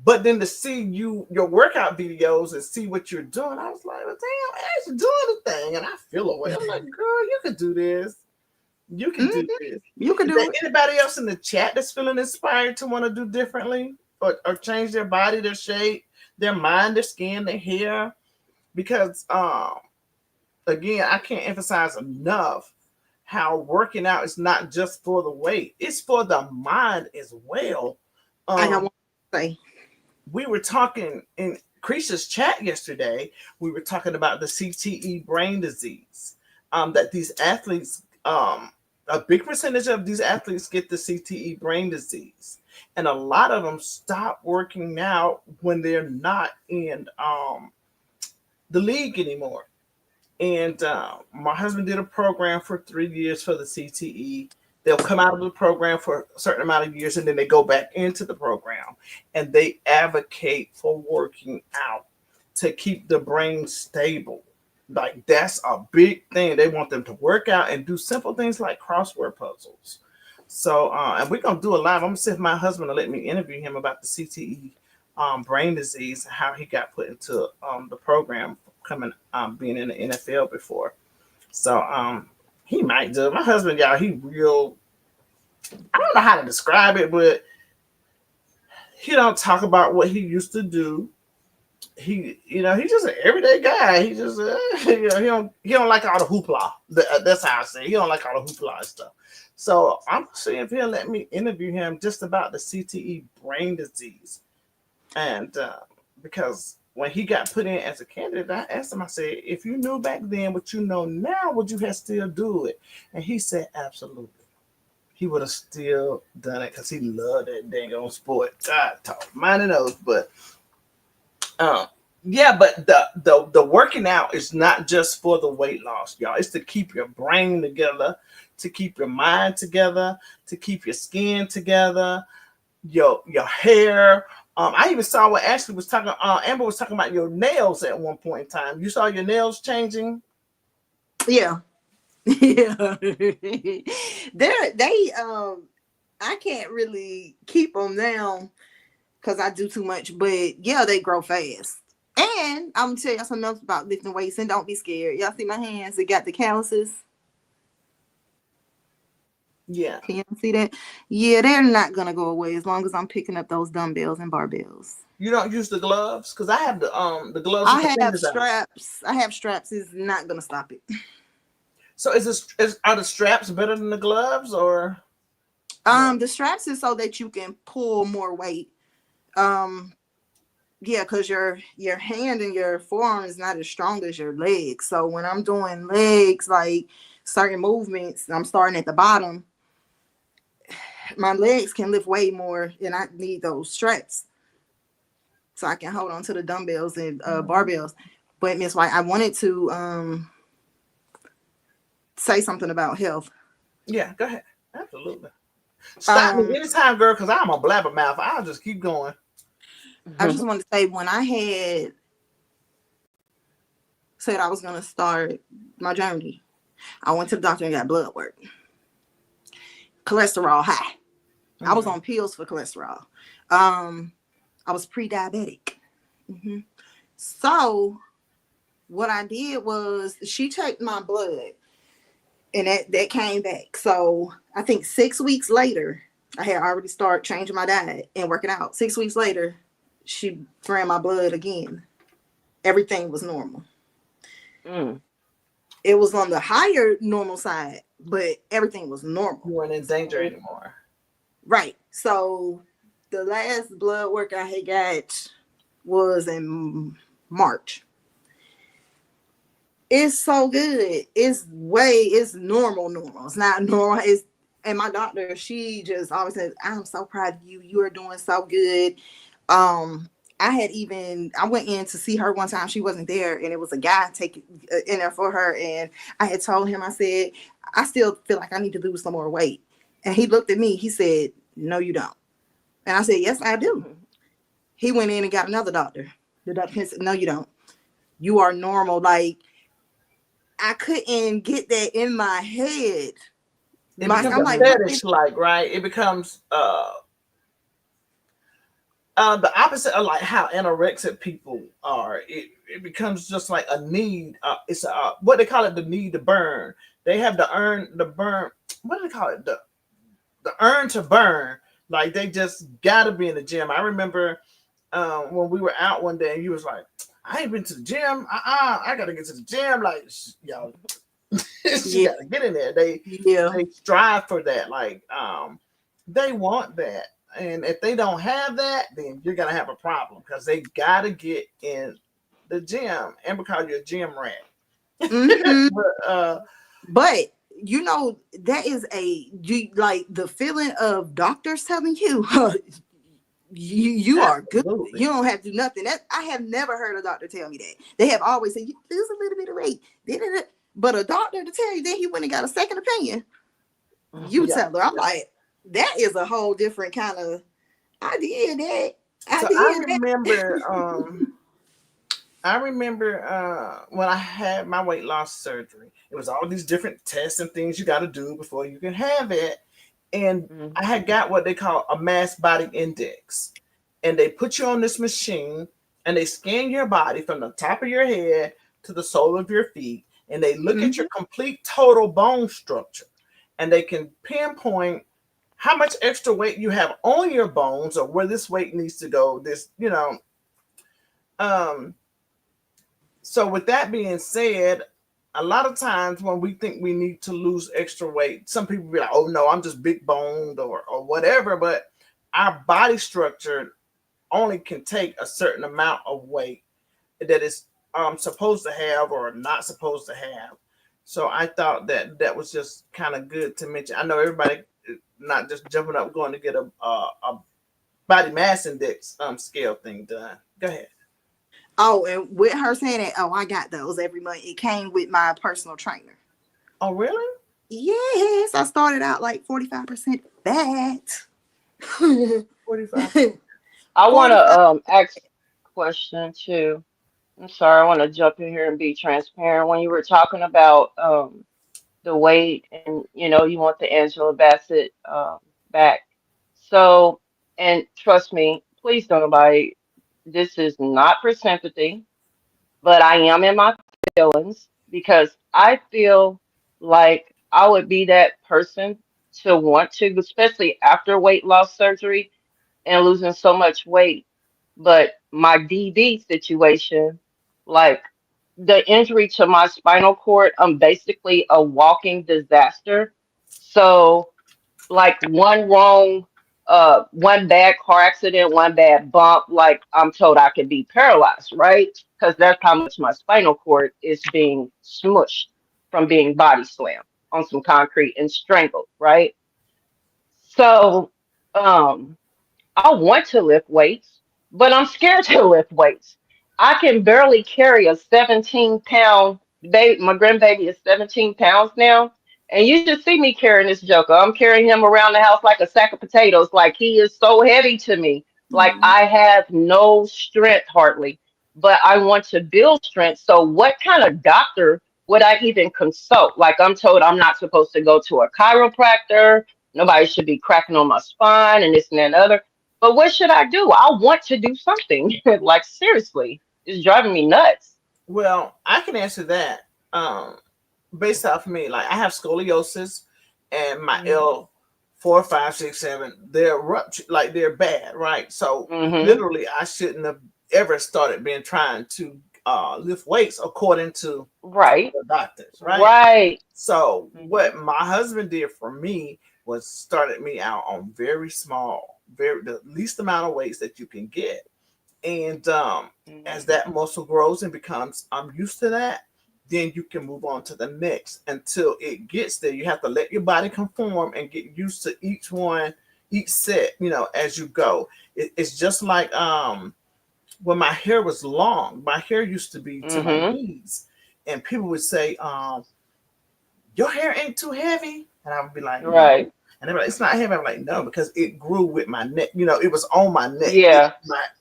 S1: But then to see your workout videos and see what you're doing, I was like, well, damn, Ash doing the thing. And I feel away. I'm like, girl, you can do this. You can do this.
S4: You can
S1: Is
S4: do
S1: there
S4: it.
S1: anybody else in the chat that's feeling inspired to want to do differently or change their body, their shape, their mind, their skin, their hair? Because again, I can't emphasize enough how working out is not just for the weight, it's for the mind as well.
S4: I want to say,
S1: We were talking in Krisha's chat yesterday, we were talking about the CTE brain disease. That these athletes, a big percentage of these athletes get the CTE brain disease. And a lot of them stop working out when they're not in the league anymore. And my husband did a program for 3 years for the CTE. They'll come out of the program for a certain amount of years and then they go back into the program. And they advocate for working out to keep the brain stable. Like that's a big thing. They want them to work out and do simple things like crossword puzzles. So, and we're going to do a live. I'm going to see if my husband will let me interview him about the CTE brain disease and how he got put into the program being in the NFL before. So he might do. My husband, y'all, he real, I don't know how to describe it, but he don't talk about what he used to do. He, he's just an everyday guy. He just, he don't like all the hoopla. That's how I say it. He don't like all the hoopla and stuff. So I'm seeing if he'll let me interview him just about the CTE brain disease. And because when he got put in as a candidate, I asked him, I said, if you knew back then what you know now, would you have still do it? And he said, absolutely. He would have still done it because he loved that dang on sport. God, mine and those, but yeah, but the working out is not just for the weight loss, y'all. It's to keep your brain together, to keep your mind together, to keep your skin together, your hair. I even saw what Ashley was talking. Amber was talking about your nails at one point in time. You saw your nails changing.
S4: yeah. Yeah. They I can't really keep them down because I do too much, but yeah, they grow fast. And I'm gonna tell y'all something else about lifting weights, and don't be scared. Y'all see my hands? They got the calluses.
S1: Yeah.
S4: Can you see that? Yeah, they're not gonna go away as long as I'm picking up those dumbbells and barbells.
S1: You don't use the gloves? Because I have the gloves.
S4: I have straps. I have straps. Is not gonna stop it.
S1: So are the straps better than the gloves or?
S4: The straps is so that you can pull more weight. Yeah, because your hand and your forearm is not as strong as your legs. So when I'm doing legs, like certain movements, I'm starting at the bottom. My legs can lift way more, and I need those straps so I can hold on to the dumbbells and barbells. But Miss White, I wanted to say something about health.
S1: Yeah, go ahead. Absolutely. Stop me anytime, girl, because I'm a blabbermouth. I'll just keep going.
S4: I just want to say, when I had said I was going to start my journey, I went to the doctor and got blood work. Cholesterol high. I was on pills for cholesterol. I was pre-diabetic. So what I did was she checked my blood, and that came back. So I think 6 weeks later, I had already started changing my diet and working out. 6 weeks later, she ran my blood again. Everything was normal. It was on the higher normal side, but everything was normal.
S1: You weren't in danger anymore.
S4: Right. So the last blood work I had got was in March. It's so good. It's normal. It's not normal. And my doctor, she just always says, I'm so proud of you. You are doing so good. I went in to see her one time. She wasn't there, and it was a guy taking in there for her. And I had told him, I said, I still feel like I need to lose some more weight. And he looked at me. He said, no, you don't. And I said, yes, I do. He went in and got another doctor. The doctor said, no, you don't. You are normal. Like, I couldn't get that in my head
S1: It
S4: Mike,
S1: becomes
S4: I'm
S1: a
S4: like, what
S1: fetish, like, right? It becomes the opposite of like how anorexic people are. It becomes just like a need. It's what they call it, the need to burn. They have the burn. What do they call it? The earn to burn. Like they just gotta be in the gym. I remember when we were out one day and you was like, I ain't been to the gym. I gotta get to the gym. Like, yo, she
S4: yeah,
S1: gotta get in there. They
S4: yeah.
S1: they strive for that. Like, they want that. And if they don't have that, then you're gonna have a problem because they gotta get in the gym. And because you're a gym rat.
S4: Hmm.
S1: But
S4: But you know, that is like the feeling of doctors telling you you are good.
S1: absolutely.
S4: You don't have to do nothing. That I have never heard a doctor tell me that. They have always said you lose a little bit of weight. Da-da-da. But a doctor to tell you that he went and got a second opinion, you
S1: Yeah.
S4: tell her. I'm like, that is a whole different kind of. I did that. I
S1: So
S4: did that.
S1: I remember when I had my weight loss surgery. It was all these different tests and things you got to do before you can have it. And I had got what they call a mass body index. And they put you on this machine and they scan your body from the top of your head to the sole of your feet. And they look at your complete total bone structure. And they can pinpoint how much extra weight you have on your bones or where this weight needs to go. Um, so with that being said, a lot of times when we think we need to lose extra weight, some people be like, oh no, I'm just big boned or whatever, but our body structure only can take a certain amount of weight that it's supposed to have or not supposed to have. So I thought that was just kind of good to mention. I know everybody is not just jumping up going to get a body mass index scale thing done. Go ahead.
S4: Oh, and with her saying that, oh, I got those every month. It came with my personal trainer.
S1: Oh, really?
S4: Yes, I started out like 45% fat.
S1: 45.
S3: I want
S4: 45.
S3: to ask a question too. I'm sorry, I want to jump in here and be transparent. When you were talking about the weight and you want the Angela Bassett back. So, and trust me, please don't nobody, this is not for sympathy, but I am in my feelings because I feel like I would be that person to want to, especially after weight loss surgery and losing so much weight. But my DB situation, like the injury to my spinal cord, I'm basically a walking disaster. So like one bad car accident, one bad bump, like I'm told I could be paralyzed, right? Because that's how much my spinal cord is being smushed from being body slammed on some concrete and strangled, right? So um I want to lift weights, but I'm scared to lift weights. I can barely carry a 17-pound baby. My grandbaby is 17 pounds now. And you should see me carrying this joker. I'm carrying him around the house like a sack of potatoes. Like he is so heavy to me. Like
S4: Mhm.
S3: I have no strength hardly, but I want to build strength. So what kind of doctor would I even consult? Like I'm told I'm not supposed to go to a chiropractor. Nobody should be cracking on my spine and this and that and other. But what should I do? I want to do something. Like seriously, it's driving me nuts.
S1: Well, I can answer that. Um, Based off me, like I have scoliosis and my
S3: Hmm.
S1: L4, 5, 6, 7, they're ruptured, like they're bad, right? So
S3: Hmm.
S1: literally I shouldn't have ever started being trying to lift weights according to
S3: Right.
S1: the doctors, right?
S3: Right.
S1: So
S3: Hmm.
S1: what my husband did for me was started me out on very small, very the least amount of weights that you can get. And as
S3: Hmm.
S1: that muscle grows and becomes I'm used to that, then you can move on to the next until it gets there. You have to let your body conform and get used to each one, each set, as you go. It's just like when my hair was long, my hair used to be to my
S3: Hmm.
S1: knees. And people would say, your hair ain't too heavy. And I would be like, no.
S3: Right.
S1: And they're like, it's not heavy. I'm like, no, because it grew with my neck. It was on my neck.
S3: Yeah.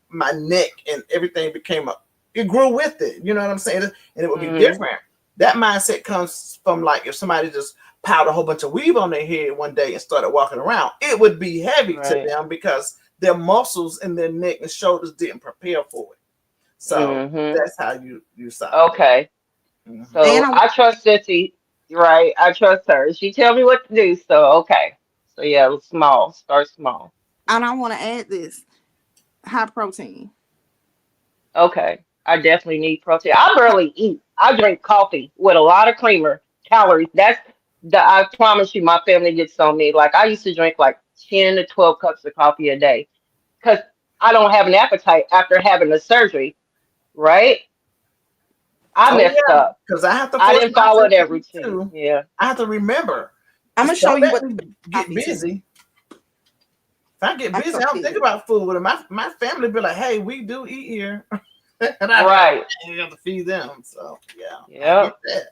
S1: My neck and everything became it grew with it. You know what I'm saying? And it would be
S3: Hmm.
S1: different. That mindset comes from like if somebody just piled a whole bunch of weave on their head one day and started walking around, it would be heavy to
S3: Right.
S1: them because their muscles in their neck and shoulders didn't prepare for it. So
S3: Mm-hmm.
S1: that's how you solve it.
S3: Okay.
S1: Mhm.
S4: And
S3: So I trust Sissy, right? I trust her. She tell me what to do. So okay. So yeah, small. Start small.
S4: I want to add this high protein.
S3: Okay. I definitely need protein. I barely eat. I drink coffee with a lot of creamer, calories. That's the I promise you my family gets on me. Like I used to drink like 10 to 12 cups of coffee a day because I don't have an appetite after having the surgery, right? I
S1: Oh
S3: messed
S1: yeah,
S3: up.
S1: because I have to
S3: I
S1: force
S3: didn't follow
S1: myself to
S3: that
S1: eat
S3: routine.
S1: too.
S3: Yeah.
S1: I have to remember.
S4: I'm gonna
S1: Just
S4: show
S1: don't
S4: you
S1: let
S4: what
S1: me get
S4: coffee too.
S1: busy. If I get
S4: I
S1: busy,
S4: show
S1: I don't think
S4: you.
S1: about food. But my family be like, "Hey, we do eat here," and I like,
S3: Right.
S1: you have to feed them. So yeah, I
S3: Yeah.
S1: get that.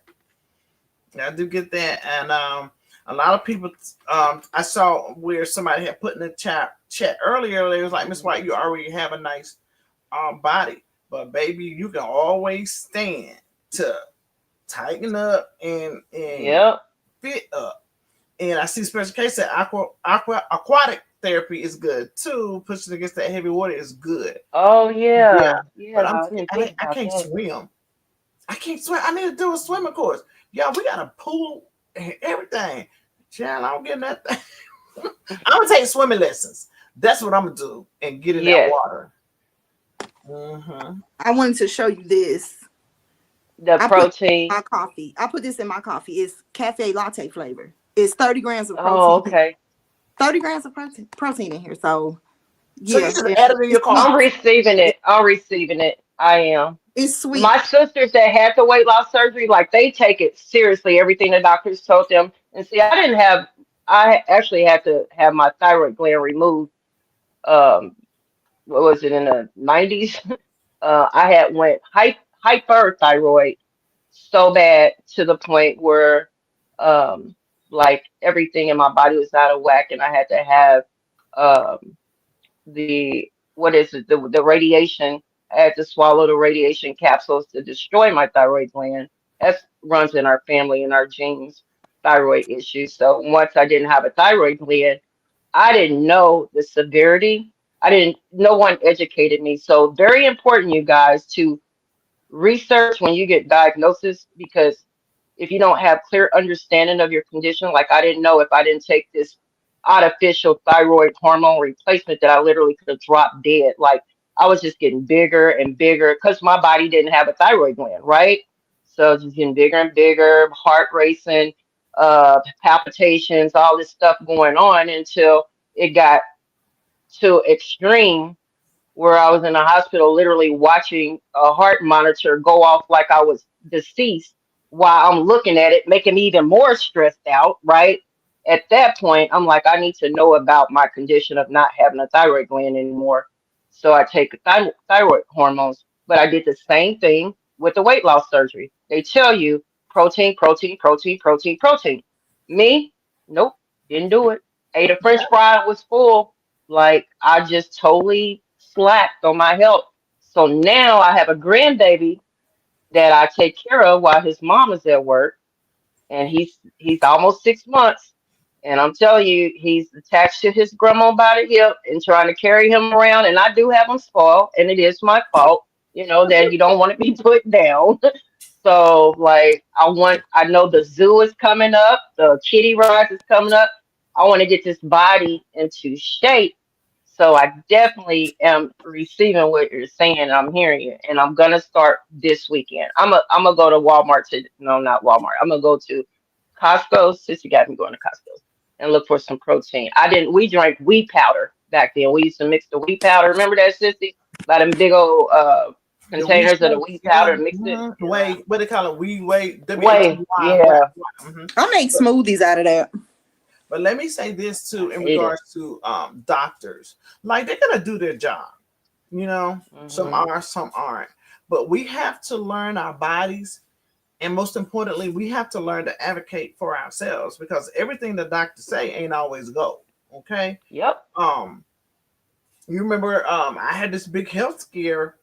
S1: I do get that, and a lot of people. I saw where somebody had put in the chat earlier. They was like, "Miss White, you already have a nice body, but baby, you can always stand to tighten up and
S3: Yep.
S1: fit up." And I see special case that aquatic therapy is good too. Pushing against that heavy water is good.
S3: Oh
S1: Yeah,
S3: yeah.
S1: but
S3: Yeah. I didn't think
S1: I
S3: about
S1: can't
S3: that.
S1: swim. I can't swim. I need to do a swimming course. Yeah, we got a pool and everything. Child, I don't get nothing. I'm gonna take swimming lessons. That's what I'm gonna do and get in that
S3: Yes.
S1: water. Mm-hmm.
S4: I wanted to show you this.
S3: The
S4: I put
S3: protein.
S4: my coffee. I put this in my coffee. It's cafe latte flavor. It's 30 grams of
S3: Oh,
S4: protein.
S3: okay.
S4: 30 grams of protein in here. So
S1: So you
S4: yeah,
S1: just
S3: Yeah.
S1: add it in
S4: it's
S1: your
S4: sweet.
S3: I'm
S1: coffee.
S3: receiving it. I'm receiving it. I am.
S4: It's sweet.
S3: My sisters that had the weight loss surgery, like they take it seriously, everything the doctors told them. And see, I actually had to have my thyroid gland removed. Um, what was it in the 90s? I had went hyperthyroid so bad to the point where, um, like everything in my body was out of whack, and I had to have, um, the what is it the radiation. I had to swallow the radiation capsules to destroy my thyroid gland. That runs in our family and our genes, thyroid issues. So once I didn't have a thyroid gland, I didn't know the severity. I didn't. No one educated me. So very important, you guys, to research when you get diagnosis, because if you don't have clear understanding of your condition, like I didn't know if I didn't take this artificial thyroid hormone replacement that I literally could have dropped dead. Like I was just getting bigger and bigger because my body didn't have a thyroid gland, right? So just getting bigger and bigger, heart racing, palpitations, all this stuff going on until it got to extreme where I was in a hospital literally watching a heart monitor go off like I was deceased while I'm looking at it, making me even more stressed out, right? At that point, I'm like, I need to know about my condition of not having a thyroid gland anymore. So I take thyroid hormones, but I did the same thing with the weight loss surgery. They tell you protein, protein, protein, protein, protein. Me, nope, didn't do it. Ate a French fry, was full. Like I just totally slacked on my health. So now I have a grandbaby that I take care of while his mom is at work, and he's almost 6 months. And I'm telling you, he's attached to his grandma by the hip and trying to carry him around. And I do have him spoiled, and it is my fault, that you don't want to be put down. So like I know the zoo is coming up, the kitty rides is coming up. I want to get this body into shape. So I definitely am receiving what you're saying. And I'm hearing it, and I'm gonna start this weekend. I'm gonna go to Walmart to no, not Walmart. I'm gonna go to Costco. Sissy got me going to Costco and look for some protein. I didn't. We drank wheat powder back then. We used to mix the wheat powder. Remember that, Sissy? By them big old
S1: The we
S3: containers of the wheat powder and mixed it.
S1: way what they call it, we wait
S3: Way,
S1: WHY.
S3: yeah.
S4: I make smoothies out of that.
S1: But let me say this too
S3: I
S1: in
S3: hate it.
S1: regards to doctors. Like they're gonna do their job. Some
S3: Hmm.
S1: are, some aren't. But we have to learn our bodies, and most importantly, we have to learn to advocate for ourselves because everything the doctors say ain't always go. Okay.
S3: Yep.
S1: Um, you remember I had this big health scare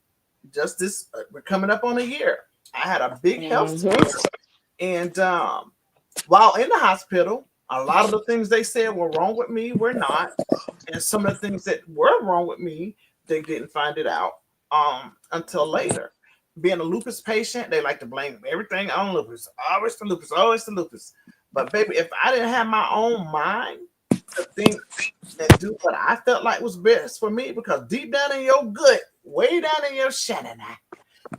S1: just this we're coming up on a year. I had a big health
S3: Hmm.
S1: scare And while in the hospital, a lot of the things they said were wrong with me were not. And some of the things that were wrong with me, they didn't find it out until later. Being a lupus patient, they like to blame everything on lupus. Always the lupus, always the lupus. But baby, if I didn't have my own mind to think and do what I felt like was best for me, because deep down in your gut, way down in your shanana,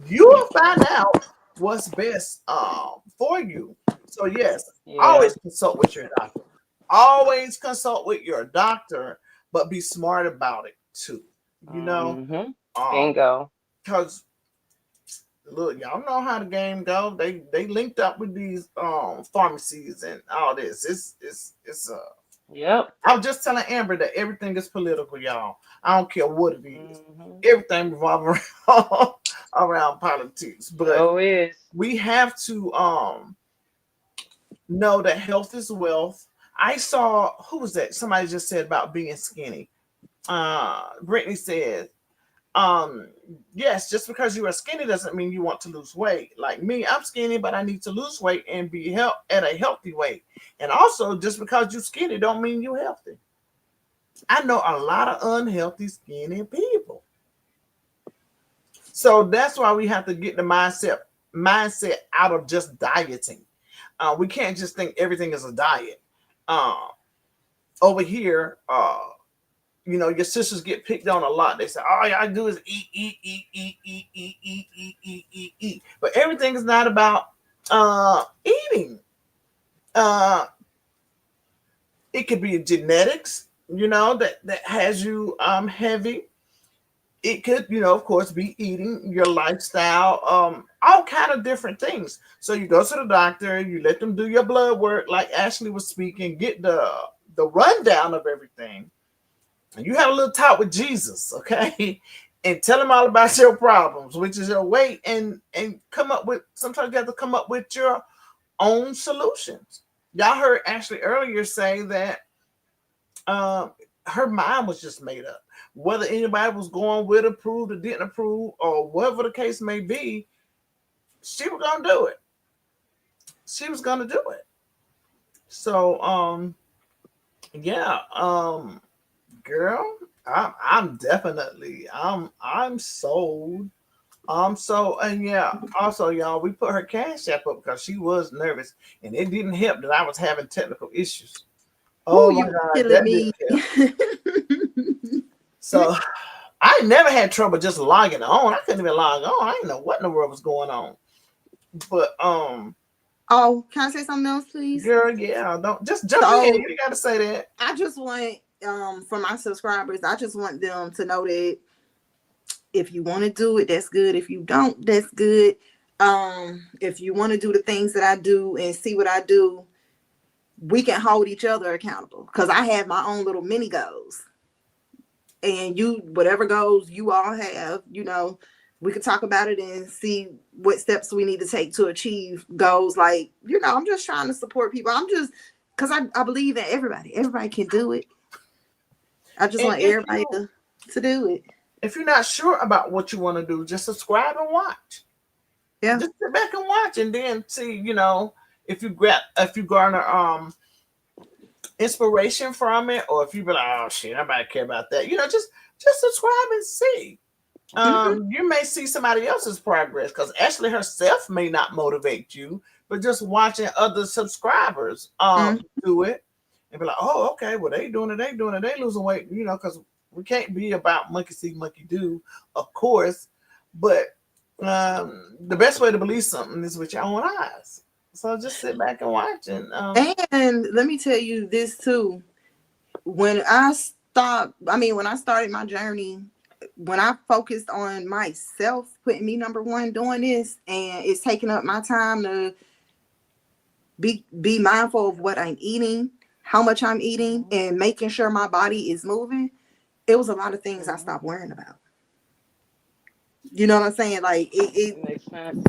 S1: you will find out what's best for you. So yes,
S3: Yeah.
S1: always consult with your doctor. Always consult with your doctor, but be smart about it too. You know,
S3: Bingo.
S1: because look, y'all know how the game go. They linked up with these pharmacies and all this. It's
S3: Yep.
S1: I was just telling Amber that everything is political, y'all. I don't care what it is.
S3: Mhm.
S1: Everything revolves around, around politics. But
S3: So is.
S1: we have to know that health is wealth. I saw, who was that? Somebody just said about being skinny. Brittany said, yes, just because you are skinny doesn't mean you want to lose weight. Like me, I'm skinny, but I need to lose weight and be at a healthy weight. And also, just because you're skinny don't mean you're healthy. I know a lot of unhealthy, skinny people. So that's why we have to get the mindset out of just dieting. We can't just think everything is a diet. Over here, you know, your sisters get picked on a lot. They say, all y'all do is eat, eat, eat, eat, eat, eat, eat, eat, eat, eat, eat. But everything is not about eating. It could be genetics, you know, that has you heavy. It could, you know, of course, be eating, your lifestyle, all kind of different things. So you go to the doctor, you let them do your blood work, like Ashley was speaking, get the rundown of everything. And you have a little talk with Jesus, okay? And tell him all about your problems, which is your weight, and come up with, sometimes you have to come up with your own solutions. Y'all heard Ashley earlier say that her mind was just made up. Whether anybody was going with, approved, or didn't approve, or whatever the case may be, she was gonna do it. She was gonna do it. So yeah, girl, I'm definitely I'm sold. And yeah, also y'all, we put her cash app up because she was nervous, and it didn't help that I was having technical issues. Oh my God, that didn't help. So I never had trouble just logging on. I couldn't even log on. I didn't know what in the world was going on. But
S4: oh, can I say something else, please?
S1: girl, yeah, don't just jump in. You gotta say that.
S4: I just want for my subscribers, I just want them to know that if you want to do it, that's good. If you don't, that's good. If you want to do the things that I do and see what I do, we can hold each other accountable, because I have my own little mini goals. And you, whatever goals you all have, you know, we could talk about it and see what steps we need to take to achieve goals. Like, you know, I'm just trying to support people. I'm just, because I believe in everybody. Everybody can do it. I just want everybody to do it.
S1: If you're not sure about what you want to do, just subscribe and watch.
S4: Yeah.
S1: Just sit back and watch, and then see, you know, if you garner inspiration from it, or if you be like, oh shit, nobody care about that. You know, just subscribe and see. You may see somebody else's progress, because Ashley herself may not motivate you, but just watching other subscribers do it and be like, oh, okay, well, they doing it, they losing weight, you know, because we can't be about monkey see, monkey do, of course, but the best way to believe something is with your own eyes. So just sit back and watch. And
S4: let me tell you this too. When I started my journey, when I focused on myself, putting me number one, doing this, and it's taking up my time to be mindful of what I'm eating, how much I'm eating, and making sure my body is moving, it was a lot of things I stopped worrying about. You know what I'm saying? Like it
S3: Makes sense.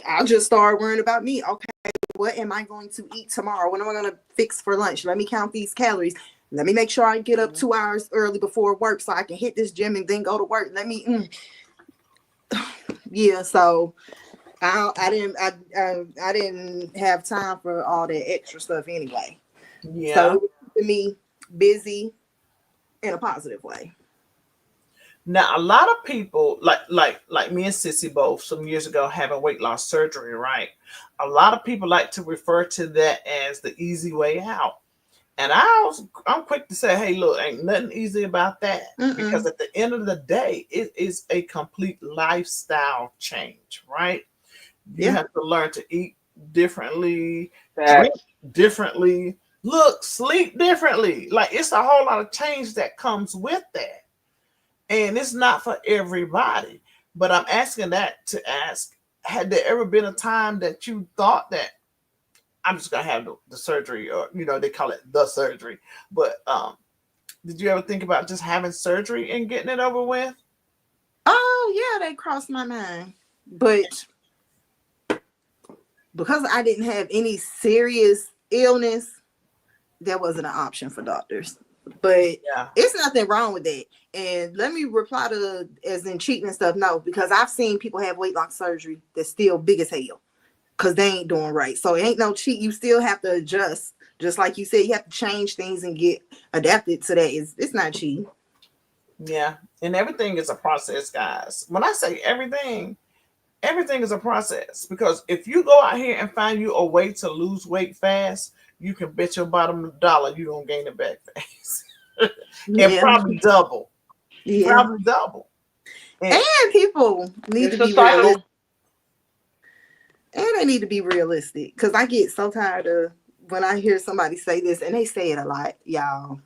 S4: I just started worrying about me. Okay, what am I going to eat tomorrow? What am I going to fix for lunch? Let me count these calories. Let me make sure I get up 2 hours early before work so I can hit this gym and then go to work. Yeah, so I didn't have time for all that extra stuff anyway.
S1: Yeah.
S4: So it was keeping me busy in a positive way.
S1: Now, a lot of people, like me and Sissy both some years ago having weight loss surgery, right? A lot of people like to refer to that as the easy way out. And I'm quick to say, hey, look, ain't nothing easy about that.
S4: Mm-mm.
S1: Because at the end of the day, it is a complete lifestyle change, right? You
S4: Yeah.
S1: have to learn to eat differently,
S3: That
S1: drink differently, look, sleep differently. Like it's a whole lot of change that comes with that. And it's not for everybody. But I'm asking that to ask, had there ever been a time that you thought that I'm just gonna have the surgery, or they call it the surgery. But did you ever think about just having surgery and getting it over with?
S4: Oh yeah, they crossed my mind. But because I didn't have any serious illness, that wasn't an option for doctors. But
S1: Yeah.
S4: it's nothing wrong with that. And let me reply to as in cheating and stuff. No, because I've seen people have weight loss surgery that's still big as hell because they ain't doing right. So it ain't no cheat. You still have to adjust. Just like you said, you have to change things and get adapted to that. It's not cheating.
S1: Yeah. And everything is a process, guys. When I say everything is a process. Because if you go out here and find you a way to lose weight fast, you can bet your bottom dollar you don't gain it back fast. And probably double.
S4: Yeah.
S1: Probably double.
S4: And people need
S3: it's
S4: to
S3: a
S4: be
S3: cycle.
S4: realistic. And they need to be realistic. Because I get so tired of when I hear somebody say this, and they say it a lot, y'all.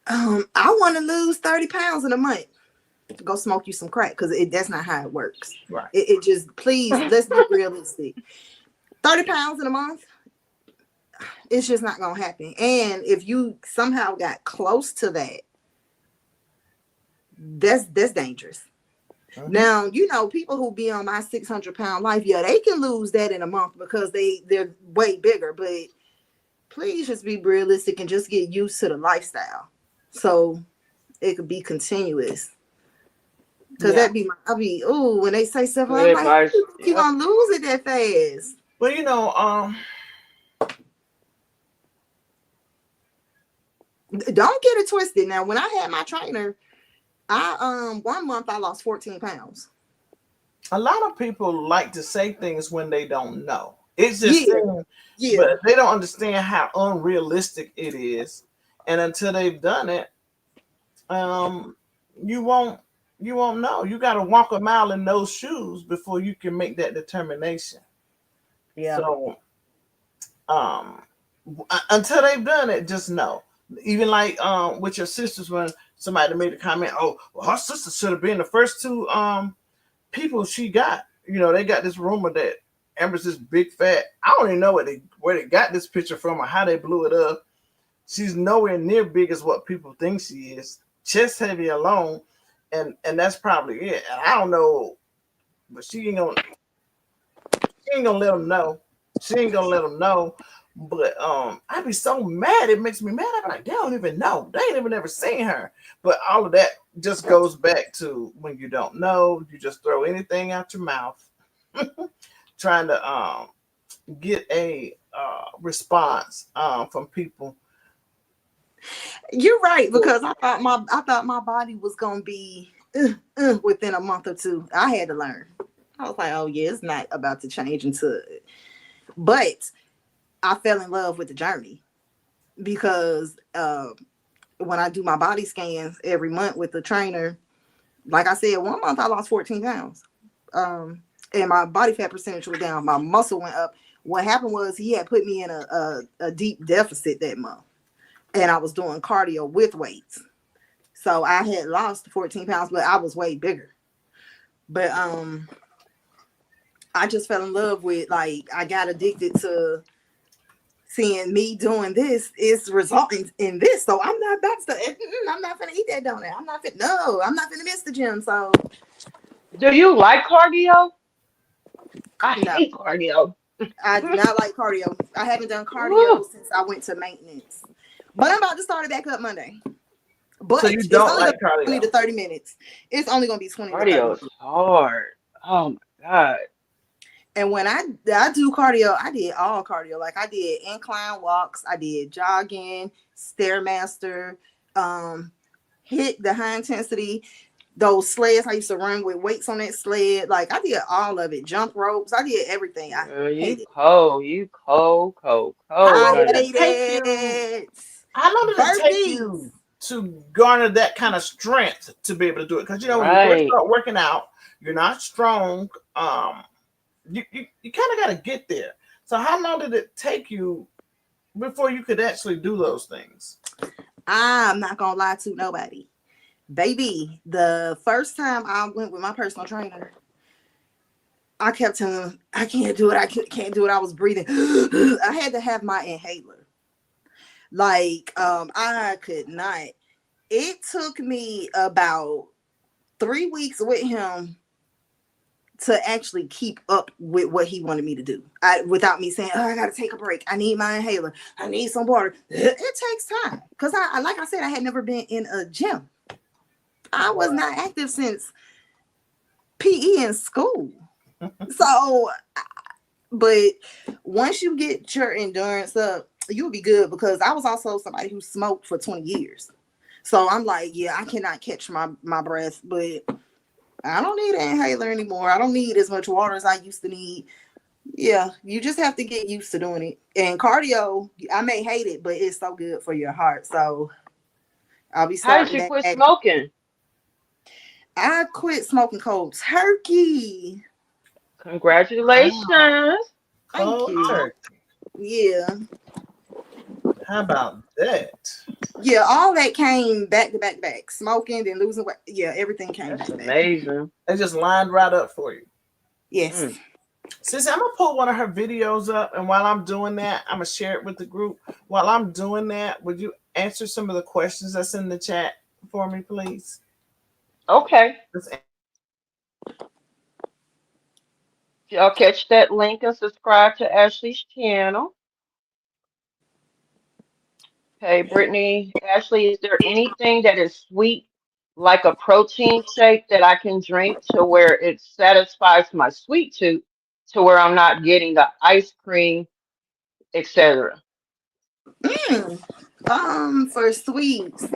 S4: I want to lose 30 pounds in a month. Go smoke you some crack, because that's not how it works.
S1: Right.
S4: It just, please, let's be realistic. 30 pounds in a month, it's just not going to happen. And if you somehow got close to that, that's dangerous.
S1: Mm-hmm.
S4: Now, people who be on my 600-pound life, yeah, they can lose that in a month because they're way bigger. But please just be realistic and just get used to the lifestyle, so it could be continuous. Because I'll be when they say stuff, I'm like, you gonna lose it that fast.
S1: Well,
S4: don't get it twisted. Now, when I had my trainer, I 1 month I lost 14 pounds.
S1: A lot of people like to say things when they don't know. It's just
S4: but
S1: they don't understand how unrealistic it is. And until they've done it, you won't know. You got to walk a mile in those shoes before you can make that determination.
S4: Yeah.
S1: So, until they've done it, just know. Even like with your sisters, when somebody made a comment, oh, well, her sister should have been the first two people she got. They got this rumor that Amber's this big fat. I don't even know where they got this picture from or how they blew it up. She's nowhere near big as what people think she is. Chest heavy alone, and that's probably it. And I don't know, but she ain't gonna let them know. She ain't gonna let them know. But I'd be so mad. It makes me mad. I'm like, they don't even know. They ain't even ever seen her. But all of that just goes back to when you don't know, you just throw anything out your mouth, trying to get a response from people.
S4: You're right, because I thought my body was gonna be within a month or two. I had to learn. I was like, oh yeah, it's not about to change into it. But I fell in love with the journey, because when I do my body scans every month with the trainer, like I said, 1 month I lost 14 pounds. And my body fat percentage was down. My muscle went up. What happened was he had put me in a deep deficit that month. And I was doing cardio with weights. So I had lost 14 pounds, but I was way bigger. But I just fell in love with, like, I got addicted to seeing me doing this is resulting in this. So I'm not about to, I'm not gonna eat that donut. I'm not gonna miss the gym. So
S3: Do you like cardio? I
S4: no,
S3: hate cardio.
S4: I do not like cardio. I haven't done cardio
S3: Ooh.
S4: since I went to maintenance. But I'm about to start it back up Monday. But
S1: So you
S4: it's
S1: don't
S4: only
S1: like
S4: gonna be
S1: cardio?
S4: 20 to 30 minutes. It's only gonna be 20 to 30
S3: Cardio
S4: minutes.
S3: is hard. Oh my God.
S4: And when I do cardio, I did all cardio. Like I did incline walks, I did jogging, stairmaster, hit the high intensity, those sleds. I used to run with weights on that sled. Like I did all of it. Jump ropes. I did everything. I
S3: Girl, you
S4: hate it.
S3: cold. You cold,
S1: How long
S4: I
S1: did
S3: honey.
S1: it
S4: hate
S1: take you?
S4: it.
S1: How long did it take
S4: Burpees.
S1: you to garner that kind of strength to be able to do it? Because you know when you first
S3: Right.
S1: start working out, you're not strong. You kind of got to get there. So how long did it take you before you could actually do those things?
S4: I'm not gonna lie to nobody. Baby, the first time I went with my personal trainer, I kept telling him, I can't do it. I can't do it. I was breathing. I had to have my inhaler. Like, I could not. It took me about 3 weeks with him to actually keep up with what he wanted me to do. Without me saying, oh, I got to take a break. I need my inhaler. I need some water. It takes time. Because I, like I said, I had never been in a gym. I was not active since PE in school. So, but once you get your endurance up, you'll be good, because I was also somebody who smoked for 20 years. So I'm like, yeah, I cannot catch my breath, but I don't need an inhaler anymore. I don't need as much water as I used to need. Yeah, you just have to get used to doing it. And cardio, I may hate it, but it's so good for your heart. So I'll be
S3: How did
S4: starting
S3: you
S4: that.
S3: quit smoking?
S4: I quit smoking cold turkey.
S3: Congratulations.
S4: Thank
S1: Cold
S4: you.
S1: turkey.
S4: Yeah.
S1: How about that?
S4: Yeah, all that came back to back to back. Smoking, then losing weight. Yeah, everything came
S3: That's
S4: back to back.
S3: amazing.
S1: It just lined right up for you.
S4: Yes.
S3: Mm.
S1: Sissy, I'm gonna pull one of her videos up, and while I'm doing that, I'm gonna share it with the group. While I'm doing that, would you answer some of the questions that's in the chat for me, please?
S3: Okay.
S1: Let's
S3: Y'all catch that link and subscribe to Ashley's channel. Okay, Brittany, Ashley, is there anything that is sweet, like a protein shake, that I can drink to where it satisfies my sweet tooth, to where I'm not getting the ice cream, etc.?
S4: For sweets,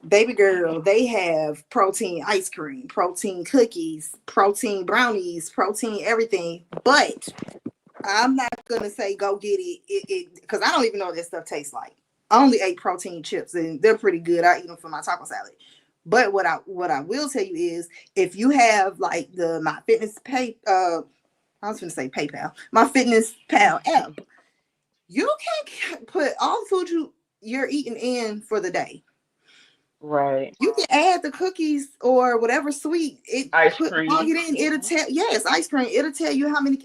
S4: baby girl, they have protein ice cream, protein cookies, protein brownies, protein everything. But I'm not gonna say go get it because I don't even know what that stuff tastes like. I only ate protein chips and they're pretty good. I eat them for my taco salad. But what I will tell you is, if you have like the My Fitness I was gonna say PayPal, My Fitness Pal app, you can put all the food you're eating in for the day.
S3: Right.
S4: You can add the cookies or whatever sweet
S3: Ice
S4: log
S3: cream.
S4: it in. It'll tell ice cream. It'll tell you how many.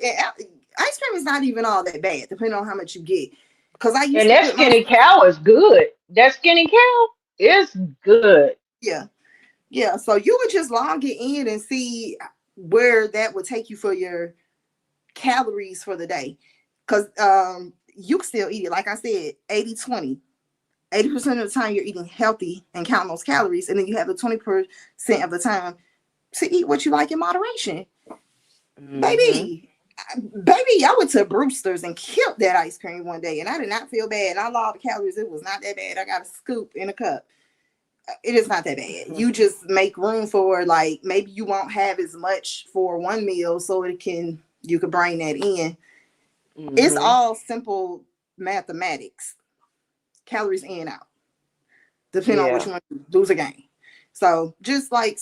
S4: Ice cream is not even all that bad, depending on how much you get. Because I used
S3: And
S4: to
S3: that
S4: put
S3: skinny cow is good. That skinny cow is good.
S4: yeah. So you would just log it in and see where that would take you for your calories for the day. Because you can still eat it. Like I said, 80-20. 80% of the time you're eating healthy and counting those calories, and then you have the 20% of the time to eat what you like in moderation.
S3: Mhm.
S4: Baby, I went to Brewster's and killed that ice cream one day, and I did not feel bad. I logged the calories. It was not that bad. I got a scoop in a cup. It is not that bad. You just make room for, like, maybe you won't have as much for one meal, so you can bring that in. It's all simple mathematics. Calories in and out, depending on which one you lose a gain. So just like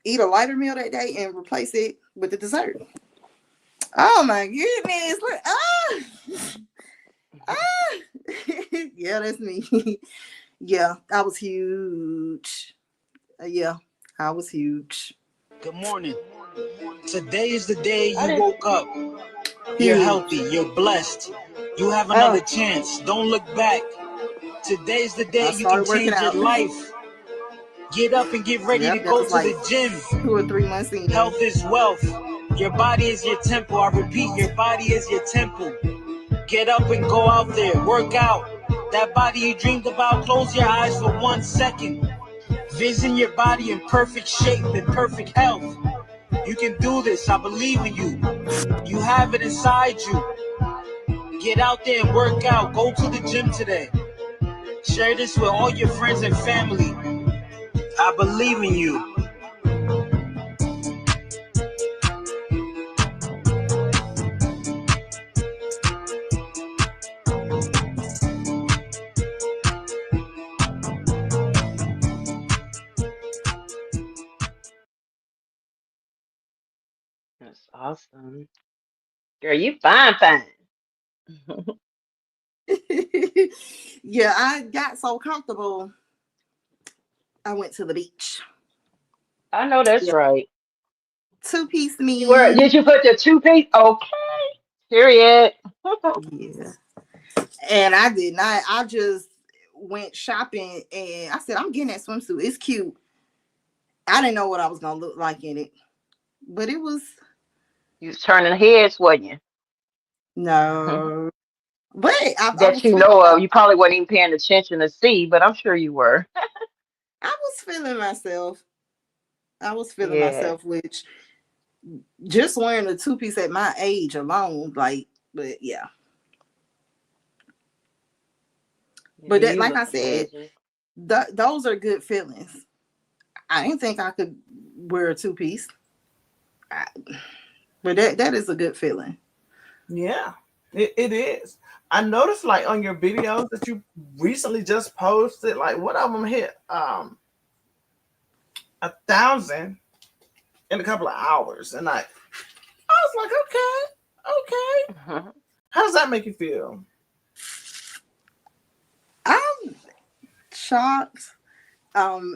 S4: eat a lighter meal that day and replace it with the dessert. Oh my goodness. Yeah, that's me. Yeah, I was huge. I was huge.
S5: Good morning. Today is the day
S3: I
S5: you
S3: didn't-
S5: woke up. You're healthy. You're blessed. You have another chance. Don't look back. Today's the day you can change your life. Get up and get ready to go to the gym.
S4: 2 or 3 months in.
S5: Health is wealth. Your body is your temple. I repeat, your body is your temple. Get up and go out there. Work out. That body you dreamed about, close your eyes for 1 second. Vision your body in perfect shape, in perfect health. You can do this. I believe in you. You have it inside you. Get out there and work out. Go to the gym today. Share this with all your friends and family. I believe in you.
S3: That's awesome. Girl, you fine.
S4: Yeah, I got so comfortable. I went to the beach.
S3: I know that's
S4: Yeah.
S3: right.
S4: Two-piece me.
S3: Did you put the 2-piece? Okay. Period.
S4: Yeah. And I did not. I just went shopping and I said, I'm getting that swimsuit. It's cute. I didn't know what I was gonna look like in it, but it was
S3: You was turning heads, wasn't you?
S4: no. But I
S3: That
S4: was
S3: you
S4: feeling,
S3: know of. You probably weren't even paying attention to see, but I'm sure you were.
S4: I was feeling myself. I was feeling
S3: Yeah.
S4: myself, which just wearing a two-piece at my age alone, like, but yeah. But that,
S3: You
S4: like
S3: look
S4: I said,
S3: amazing.
S4: those are good feelings. I didn't think I could wear a two-piece, but that is a good feeling.
S1: Yeah, it is. I noticed like on your videos that you recently just posted, like one of them hit 1,000 in a couple of hours, and I was like, okay. How does that make you feel?
S4: I'm shocked.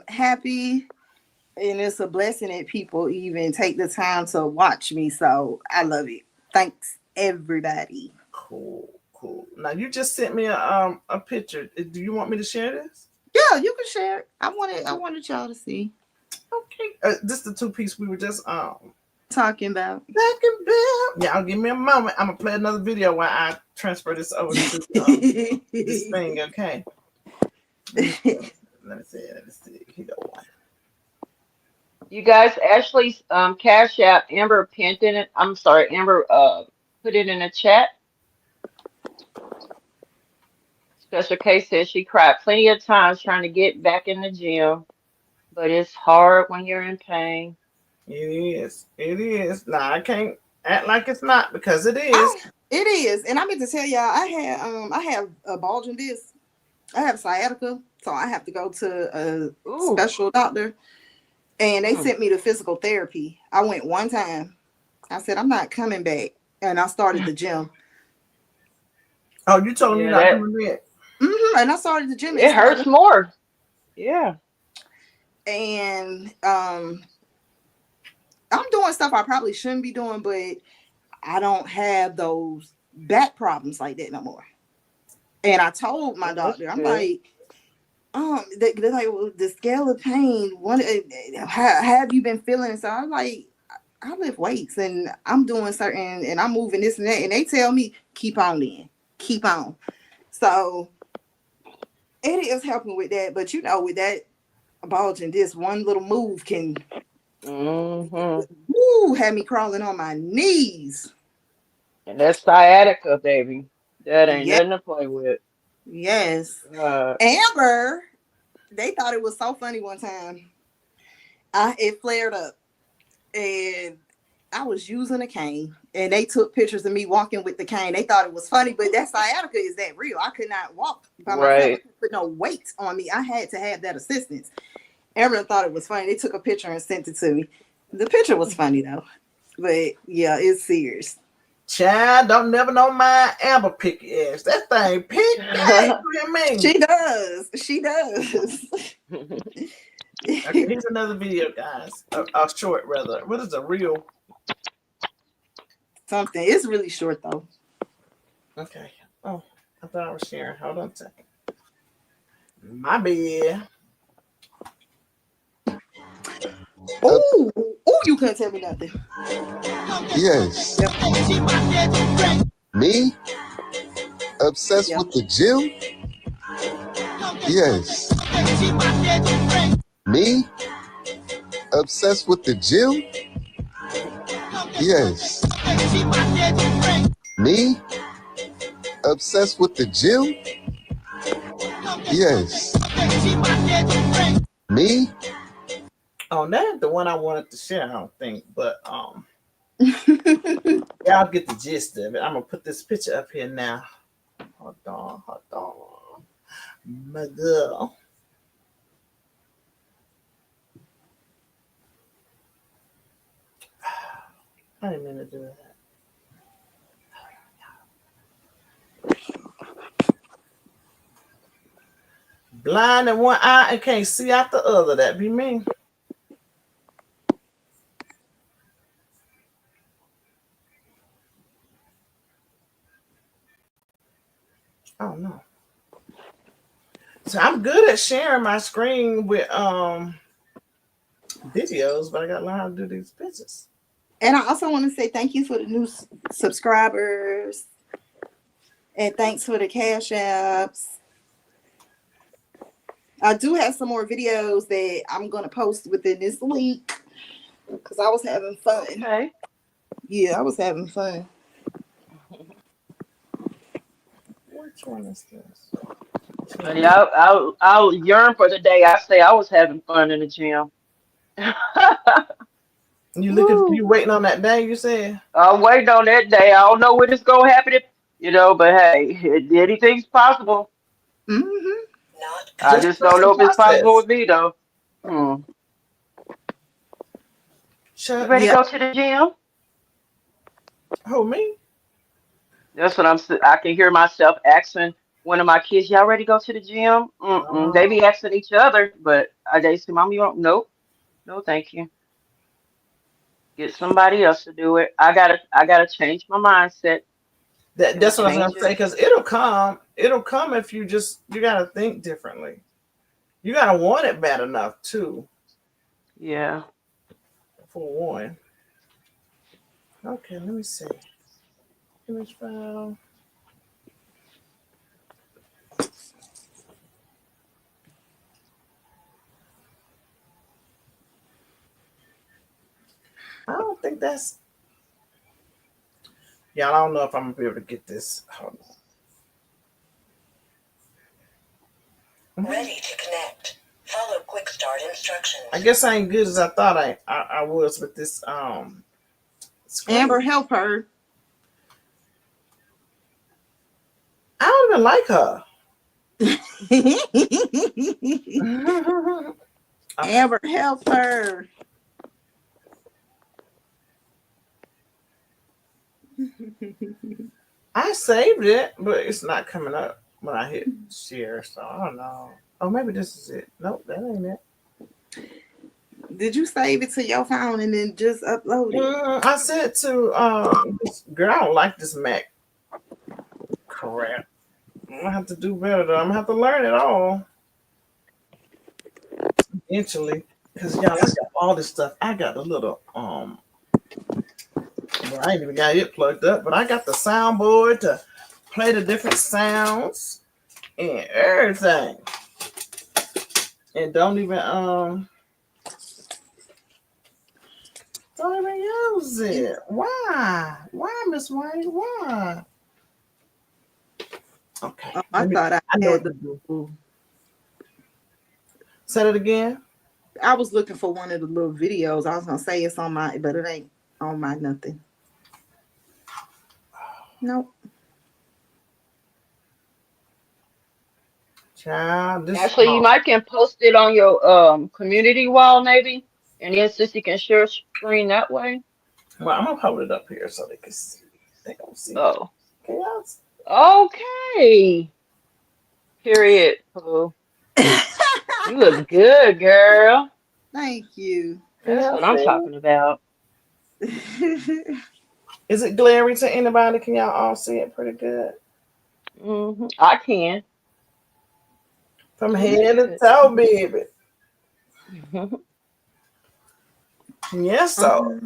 S4: Happy, and it's a blessing that people even take the time to watch me. So I love it. Thanks, everybody.
S1: Cool. Now you just sent me a picture. Do you want me to share this?
S4: Yeah, you can share it. I wanted y'all to see.
S1: Okay. This is the two-piece we were just
S4: Talking about.
S1: Yeah, give me a moment. I'm gonna play another video while I transfer this over to this thing. Okay. Let me see. Here go one.
S3: You guys, Ashley, Cash App, Amber pinned in it. I'm sorry, Amber put it in the chat. Special K says she cried plenty of times trying to get back in the gym, but it's hard when you're in pain.
S1: It is. Now I can't act like it's not, because it is.
S4: It is. And I meant to tell y'all, I have a bulging disc. I have sciatica, so I have to go to a special doctor. And they sent me to physical therapy. I went one time. I said, I'm not coming back. And I started the gym.
S1: Oh, you told me you're not doing that?
S4: And I started the gym.
S3: It hurts more. Yeah.
S4: And I'm doing stuff I probably shouldn't be doing, but I don't have those back problems like that no more. And I told my doctor, I'm like, they're like, well, the scale of pain, how have you been feeling? So I'm like, I lift weights and I'm doing certain, and I'm moving this and that. And they tell me, keep on. So it is helping with that. But with that bulging, this one little move can have me crawling on my knees.
S3: And that's sciatica, baby. That ain't nothing to play with.
S4: Yes. Amber, they thought it was so funny one time. It flared up and I was using a cane and they took pictures of me walking with the cane. They thought it was funny, but that sciatica is that real. I could not walk by myself. I could put no weight on me. I had to have that assistance. Everyone thought it was funny. They took a picture and sent it to me. The picture was funny though. But yeah, it's serious.
S1: Child, don't never know my Amber picky ass. That thing pick.
S4: She does.
S1: Okay, here's another video, guys. A short, rather. What is a reel?
S4: Something. It's really short though.
S1: Okay. Oh, I thought I was sharing. Hold on a second. My bad.
S4: Oh, you couldn't tell me nothing.
S6: Yes. Me? Obsessed with the gym? Yes. Me? Obsessed with the gym? Yes. Me? Obsessed with the gym? Yes. Me?
S1: Oh, that's the one I wanted to share, I don't think. But y'all get the gist of it. I'm gonna put this picture up here now. Hold on. My girl. I didn't mean to do that. Blind in one eye and can't see out the other. That be me. Oh no. So I'm good at sharing my screen with videos, but I gotta learn how to do these pictures.
S4: And I also want to say thank you for the new subscribers. And thanks for the cash apps. I do have some more videos that I'm going to post within this week because I was having fun.
S3: Okay.
S4: Yeah, I was having fun.
S1: Which one is this?
S3: Honey, I'll yearn for the day I say I was having fun in the gym.
S1: You waiting on that day, you said?
S3: I'm waiting on that day. I don't know when it's gonna happen, but hey, anything's possible.
S4: Mm-hmm.
S2: Not
S3: I
S1: Just
S3: just
S1: trust
S3: don't
S1: the
S3: know if it's possible
S1: process.
S3: with me though. You ready to
S4: Yeah.
S3: go to the gym?
S1: Who, me?
S3: That's what I can hear myself asking one of my kids, y'all ready to go to the gym? They
S1: Oh,
S3: be asking each other, but they say, Mom, you don't? Nope. No, thank you. Get somebody else to do it. I gotta change my mindset and
S1: that's what I was
S3: change
S1: gonna
S3: it.
S1: say. Because it'll come. It'll come if you gotta think differently. You gotta want it bad enough too.
S3: Yeah.
S1: For one. Okay, let me see. Image file. I don't think that's. Yeah, I don't know if I'm gonna be able to get this. Hold on.
S2: ready to connect. Follow quick start instructions.
S1: I guess I ain't good as I thought I was with this screen.
S4: Amber, help her.
S1: I don't even like her. Okay.
S4: Amber, help her.
S1: I saved it, but it's not coming up when I hit share, so I don't know. Oh, maybe this is it. Nope, that ain't it.
S4: Did you save it to your phone and then just upload it?
S1: I said to this girl, I don't like this Mac crap. I'm gonna have to do better though. I'm gonna have to learn it all eventually. Cause y'all, I got all this stuff. I got the little well, I ain't even got it plugged up, but I got the soundboard to play the different sounds and everything. And don't even use it. Why? Why, Miss White? Why? Okay.
S4: Oh, I thought I
S1: know
S4: had
S1: what to do. Say it again.
S4: I was looking for one of the little videos. I was gonna say it's on my, but it ain't on my nothing. Nope.
S1: Child, this
S3: Actually, you might can post it on your community wall maybe, and then Sissy can share screen that way.
S1: well, I'm gonna hold it up here so they can see. They gonna see it.
S3: Oh,
S1: Chaos.
S3: okay. Period. Pooh. You look good, girl.
S4: Thank you.
S3: That's what I'm talking about.
S1: Is it glaring to anybody? Can y'all all see it pretty good?
S3: I can.
S1: From
S3: Looks
S1: head to
S3: good.
S1: toe, baby. Yes, so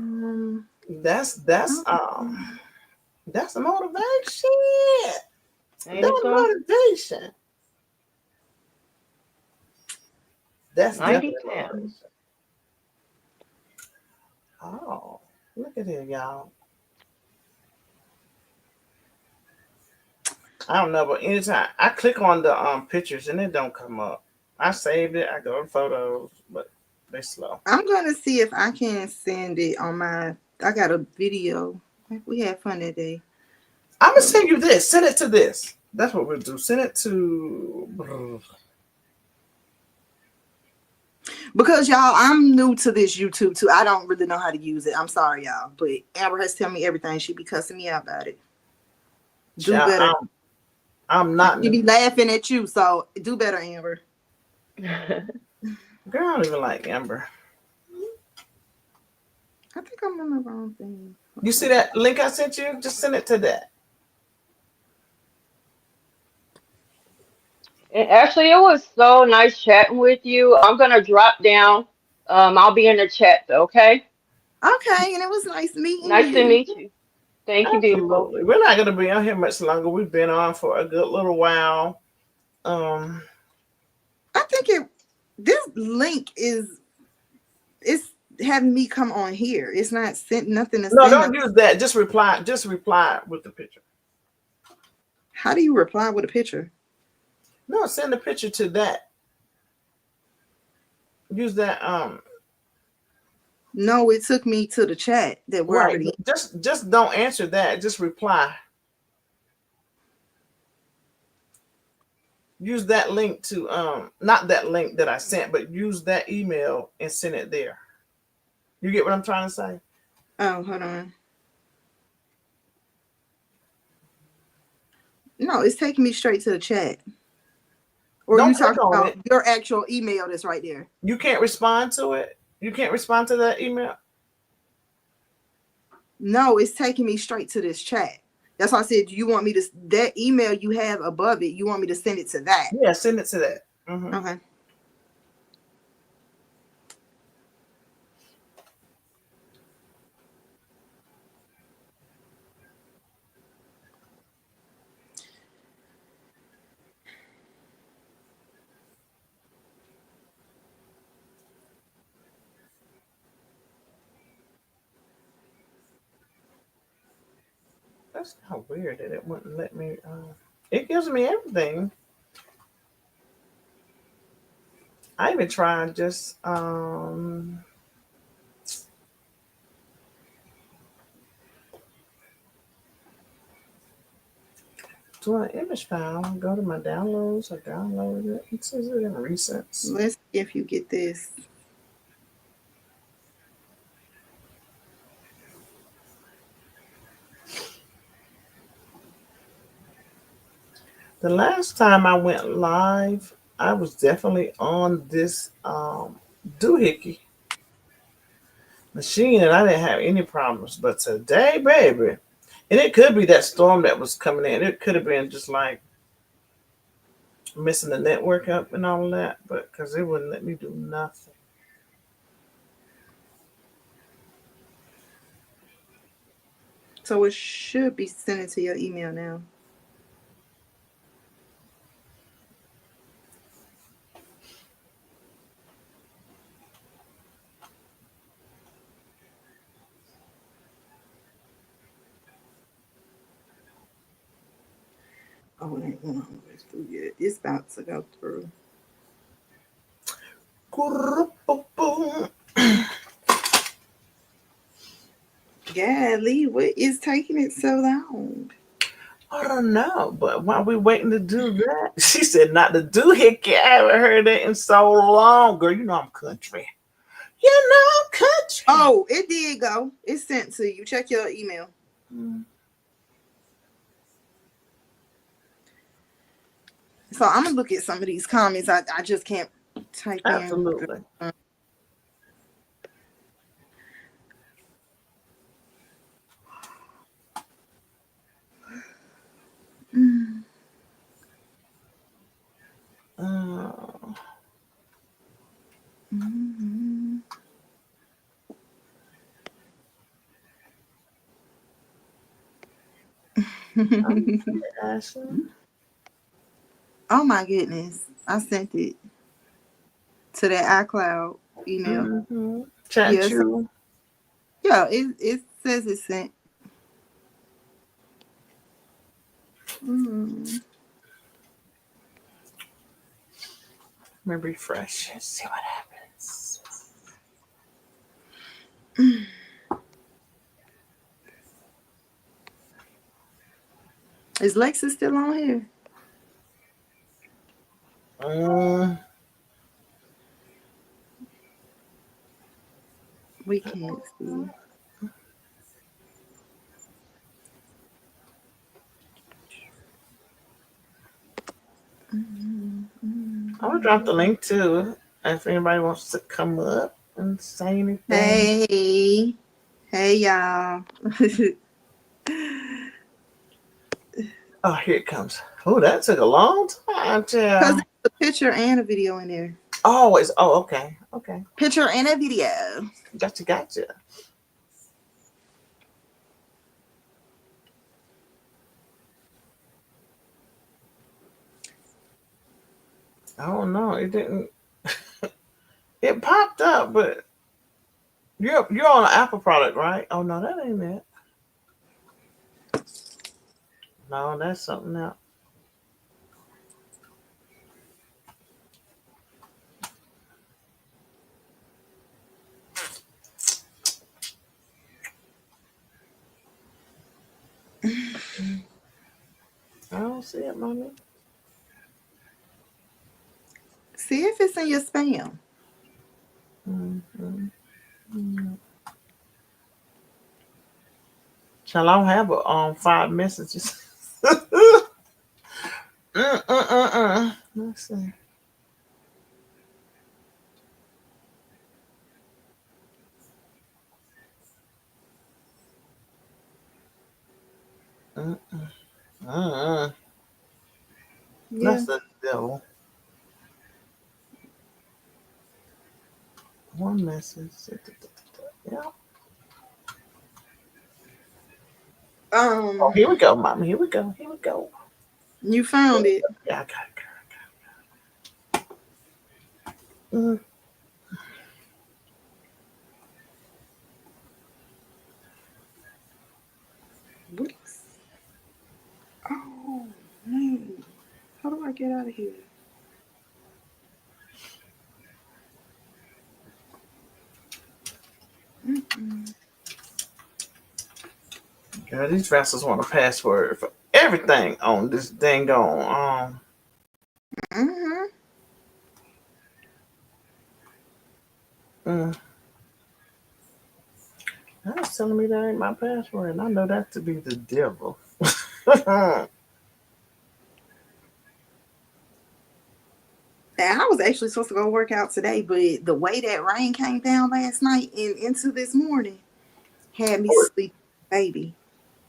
S1: that's the motivation.
S3: Ain't it
S1: That's
S3: so?
S1: motivation. That's
S3: 90
S1: definitely
S3: pounds.
S1: motivation. Oh, look Look at it, y'all. I don't know, but anytime I click on the pictures and it don't come up. I saved it. I go to photos, but they slow.
S4: I'm gonna see if I can send it on my. I got a video. We had fun that day.
S1: I'm gonna send you this. Send it to this. That's what we'll do. Send it to.
S4: Because y'all, I'm new to this YouTube too. I don't really know how to use it. I'm sorry, y'all, but Amber has told me everything. She be cussing me out about it. Do better.
S1: I'm not.
S4: She be laughing at you, so do better, Amber.
S1: Girl, I don't even like Amber.
S4: I think I'm on the wrong thing.
S1: You see that link I sent you? Just send it to that.
S3: And actually, it was so nice chatting with you. I'm gonna drop down. I'll be in the chat, okay?
S4: Okay, and it was nice meeting
S3: Nice to
S4: you.
S3: meet you. Thank you, beautiful.
S1: Absolutely. We're not gonna be on here much longer. We've been on for a good little while.
S4: I think this link is it's having me come on here. It's not sent nothing to
S1: No,
S4: send.
S1: don't use that. Just reply with the picture.
S4: How do you reply with a picture?
S1: No, send the picture to that. Use that
S4: No, it took me to the chat that we're
S1: right.
S4: already.
S1: Just don't answer that. Just reply. Use that link to not that link that I sent, but use that email and send it there. You get what I'm trying to say?
S4: Oh, hold on. No, it's taking me straight to the chat. Or
S1: Don't
S4: you
S1: click
S4: talking
S1: on
S4: about
S1: it.
S4: your actual email that's right there?
S1: You can't respond to it. You can't respond to that email.
S4: No, it's taking me straight to this chat. That's why I said you want me to that email you have above it. You want me to send it to that?
S1: Yeah, send it to that. Mm-hmm.
S4: Okay.
S1: That's how weird that it wouldn't let me. It gives me everything. I even tried just doing an image file. Go to my downloads. I downloaded it. It says it in recents.
S4: Let's see if you get this.
S1: The last time I went live, I was definitely on this doohickey machine and I didn't have any problems. But today, baby, and it could be that storm that was coming in. It could have been just like messing the network up and all that, but because it wouldn't let me do nothing.
S4: So it should be sent to your email now. Oh, it ain't going all the way through yet. It's about to go through. Golly, what is taking it so long?
S1: I don't know, but while we're waiting to do that, she said not to doohickey. I haven't heard that in so long, girl. You know I'm country. You know I'm country.
S4: Oh, it did go. It's sent to you. Check your email. So I'm gonna look at some of these comments. I just can't type
S1: Absolutely.
S4: in. Mm-hmm. Oh my goodness. I sent it to that iCloud email.
S1: Chat
S4: Yes.
S1: you.
S4: Yeah, it's says it's sent.
S1: Let me refresh. Let's see what happens.
S4: Is Lexus still on here? We can't see.
S1: I'm gonna drop the link too if anybody wants to come up and say anything.
S4: Hey y'all.
S1: Oh, here it comes. Oh, that took a long time,
S4: Because
S1: child.
S4: there's a picture and a video in there.
S1: Always. Oh, okay.
S4: Picture and a video.
S1: Gotcha. I don't know. It didn't. It popped up, but you're on an Apple product, right? Oh no, that ain't it. No, that's something else. I don't see it, mommy.
S4: See if it's in your spam.
S1: Shall I have 5 messages? Let's see. That's the devil. One message. Yeah. Oh, here we go, mommy. Here we go.
S4: You found it.
S1: Yeah, I got it.
S4: Oh man. How do I get out of here?
S1: Girl, these rascals want a password for everything on this dang on. That's telling me that ain't my password, and I know that to be the devil.
S4: I was actually supposed to go work out today, but the way that rain came down last night and into this morning had me sleep, baby.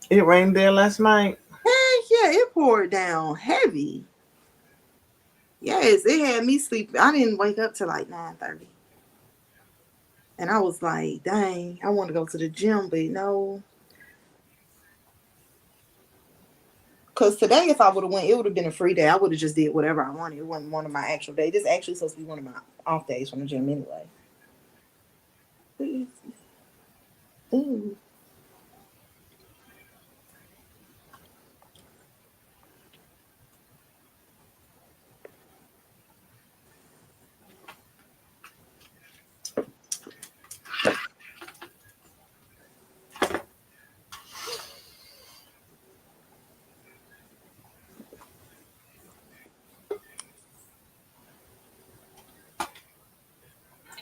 S1: It rained there last night.
S4: Heck yeah, it poured down heavy. Yes, it had me sleep. I didn't wake up till like 9:30. And I was like, dang, I want to go to the gym, but no. Because today, if I would have went, it would have been a free day. I would have just did whatever I wanted. It wasn't one of my actual days. This is actually supposed to be one of my off days from the gym anyway. Ooh.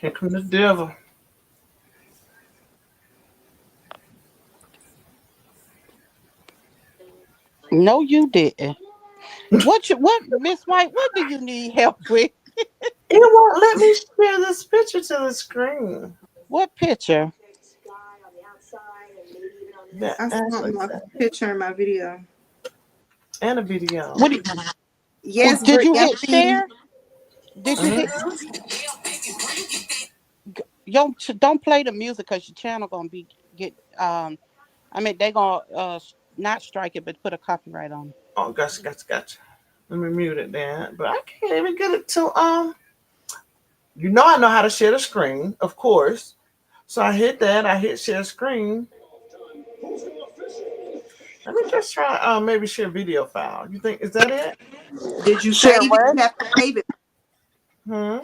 S1: Here come the devil.
S7: No, you didn't. What, Miss White? What do you need help with?
S1: It won't let me share this picture to the screen.
S7: What picture?
S4: I saw my picture in my video.
S1: And a video.
S7: What?
S4: Yes,
S7: did you hit
S4: Brittany.
S7: share? Did you hit? Don't play the music because your channel gonna be I mean they gonna not strike it but put a copyright on it.
S1: Oh, gotcha. Let me mute it then. But I can't even get it to I know how to share the screen, of course. So I hit that. I hit share screen. Let me just try maybe share video file. You think is that it?
S4: Did you
S7: Share
S4: save it?
S7: what?
S4: You have to save it.
S1: Hmm.
S4: You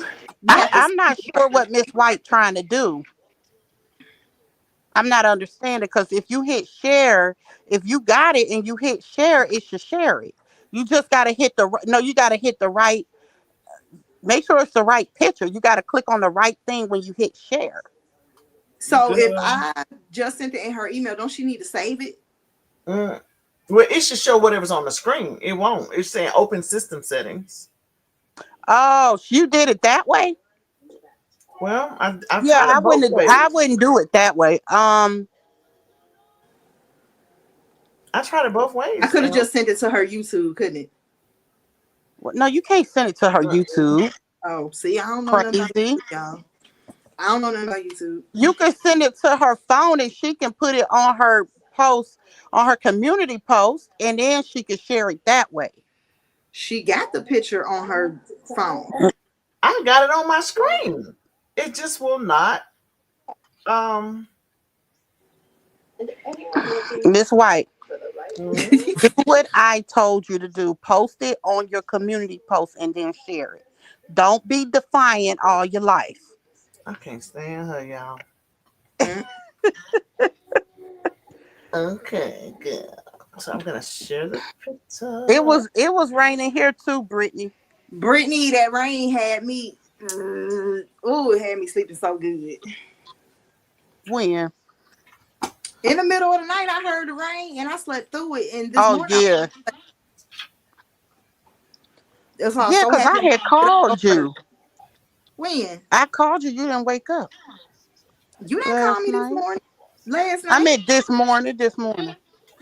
S4: have to
S7: I'm not sure what Miss White trying to do. I'm not understanding because if you hit share, if you got it and you hit share, it should share it. You just got to hit you got to hit the right, make sure it's the right picture. You got to click on the right thing when you hit share.
S4: So if
S1: Good.
S4: I just sent it in her email, don't she need to save it?
S1: Well, it should show whatever's on the screen. It won't. It's saying open system settings.
S7: Oh, you did it that way?
S1: Well, I've
S7: Yeah,
S1: tried it both ways.
S7: I wouldn't do it that way.
S1: I tried it both ways.
S4: I could have just sent it to her YouTube, couldn't it?
S7: No, you can't send it to her YouTube.
S4: Oh, see, I don't know nothing about
S7: Crazy.
S4: YouTube, y'all. I don't know nothing about YouTube.
S7: You can send it to her phone and she can put it on her post, on her community post, and then she can share it that way.
S4: She got the picture on her phone.
S1: I got it on my screen. It just will not.
S7: Miss White, do what I told you to do. Post it on your community post and then share it. Don't be defiant all your life.
S1: I can't stand her, y'all. Okay, good. So I'm gonna share the picture.
S7: It was raining here too, Brittany.
S4: Brittany, that rain had me. It had me sleeping so good.
S7: When?
S4: In the middle of the night, I heard the rain and I slept through it. And this morning,
S7: yeah.
S4: That's why
S7: Yeah, because I had called you.
S4: When?
S7: I called you. You didn't wake up.
S4: You didn't call me this morning. Last night.
S7: I meant this morning.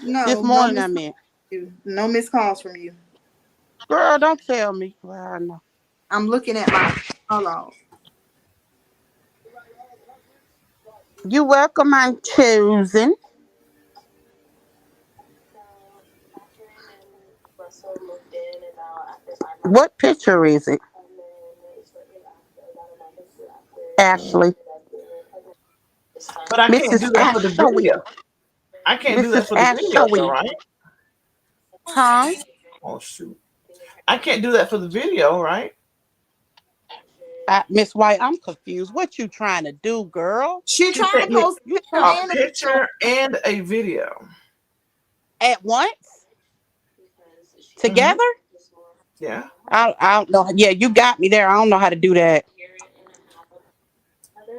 S4: No.
S7: This morning I meant.
S4: No missed calls from you.
S7: Girl, don't tell me. Well, I know.
S4: I'm looking at my log.
S7: You welcome, I'm choosing. What picture is it? Ashley.
S1: But I can't do that for the video. I can't do that for the video, though, right?
S7: Huh?
S1: Oh shoot! I can't do that for the video, right?
S7: Miss White, I'm confused. What you trying to do, girl?
S4: She trying to post
S1: a picture and a video
S7: at once together.
S1: Yeah.
S7: I don't know. Yeah, you got me there. I don't know how to do that.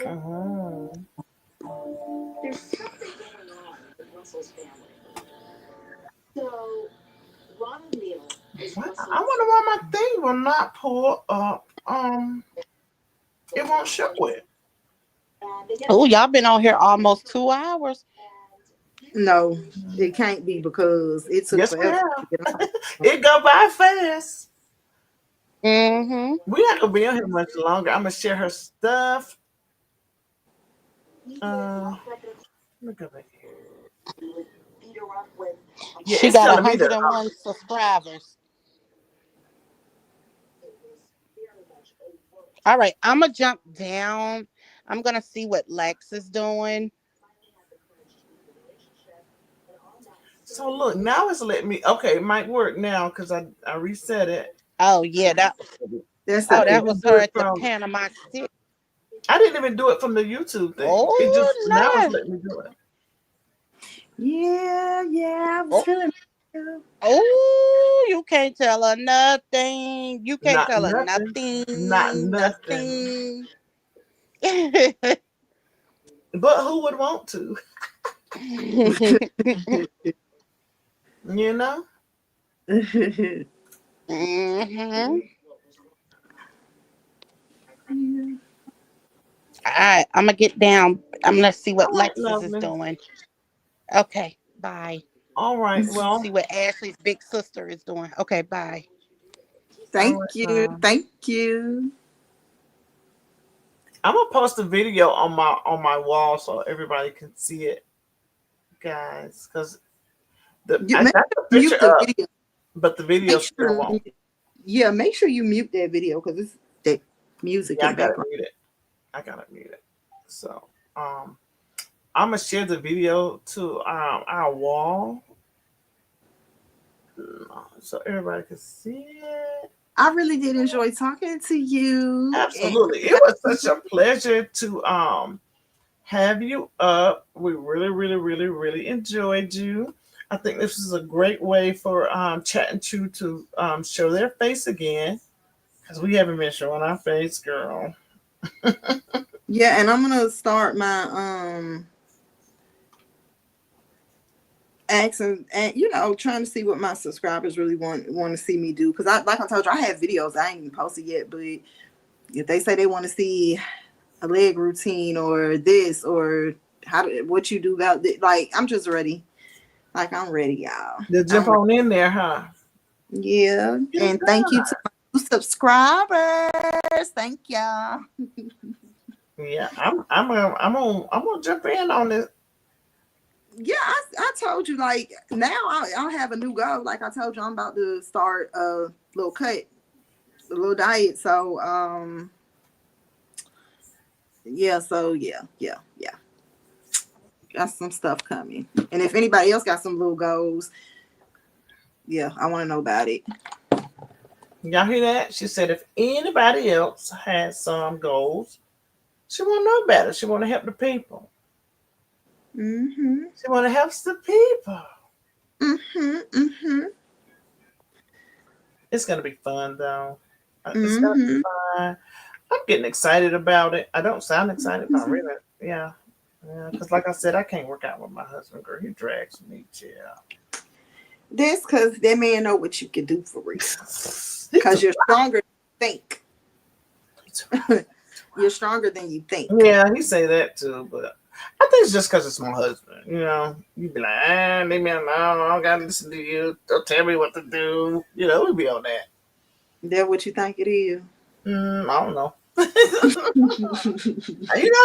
S1: I wonder why my thing will not pull up. It won't show it.
S7: Oh, y'all been on here almost 2 hours.
S4: No, it can't be because it took forever.
S1: It go by fast.
S7: Mm-hmm.
S1: We're not gonna be on here much longer. I'm gonna share her stuff. Let me go back here. Yeah,
S7: she got 101 subscribers. All right, I'm gonna jump down. I'm gonna see what Lex is doing.
S1: So look, now it's letting me. Okay, it might work now because I reset it.
S7: Oh yeah, that was her at the Panama City.
S1: I didn't even do it from the YouTube thing.
S7: Oh,
S1: it just
S7: nice.
S1: Now it's letting me do it.
S4: Yeah, I was feeling.
S7: Oh, you can't tell her nothing. You can't tell her nothing.
S1: Not nothing. But who would want to? You know?
S7: Mm-hmm. All right, I'm gonna get down. I'm gonna see what Lexus is doing. Okay, bye.
S1: All right, well,
S7: see what Ashley's big sister is doing. Okay, bye.
S4: Thank you.
S1: I'm gonna post a video on my wall so everybody can see it, guys. Because I got the picture up, video. But the video still won't.
S4: Yeah, make sure you mute that video because it's that music.
S1: Yeah, I gotta mute it. So, I'm gonna share the video to our wall so everybody can see it.
S4: I really did enjoy talking to you.
S1: Absolutely, it was such a pleasure to have you up. We really enjoyed you. I think this is a great way for Chat and Chew to show their face again, because we haven't been showing our face, girl.
S4: Yeah, and I'm gonna start my asking, and trying to see what my subscribers really want to see me do. Because like I told you, I have videos I ain't even posted yet, but if they say they want to see a leg routine or this or what you do about this, like, I'm just ready. Like, I'm ready, y'all.
S1: Just jump on in there, huh?
S4: Yeah. And thank you to my new subscribers. Thank y'all.
S1: Yeah, I'm gonna jump in on this.
S4: Yeah, I told you, like, now I'll have a new goal. Like I told you, I'm about to start a little diet. So yeah, got some stuff coming. And if anybody else got some little goals, yeah, I want to know about it.
S1: Y'all hear that? She said if anybody else has some goals, she want to know about it. She want to help the people.
S4: Mm-hmm.
S1: She want to help the people.
S4: Mm-hmm.
S1: It's gonna be fun though. It's gonna be fun. I'm getting excited about it. I don't sound excited, but I'm really, yeah. Because like I said, I can't work out with my husband, girl. He drags me, yeah.
S4: That's because that man know what you can do for real. Because you're stronger than you think. You're stronger than you think.
S1: Yeah, he say that too, but I think it's just because it's my husband. You be like, leave me alone. I don't gotta listen to you. Don't tell me what to do. We be on that.
S4: That what you think it is?
S1: I don't know. I'm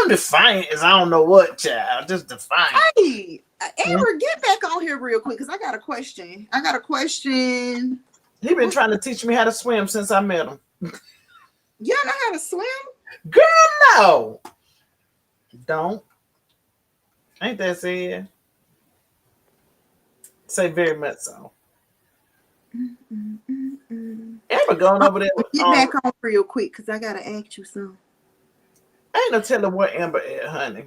S1: defiant as I don't know what, child. Just defiant.
S4: Hey, Amber, get back on here real quick because I got a question.
S1: He been trying to teach me how to swim since I met him.
S4: You know how to swim?
S1: Girl, no. Don't. Ain't that sad? Say very much so. Amber going over there.
S4: Get back on real quick because I gotta ask you something.
S1: Ain't no telling what Amber is, honey.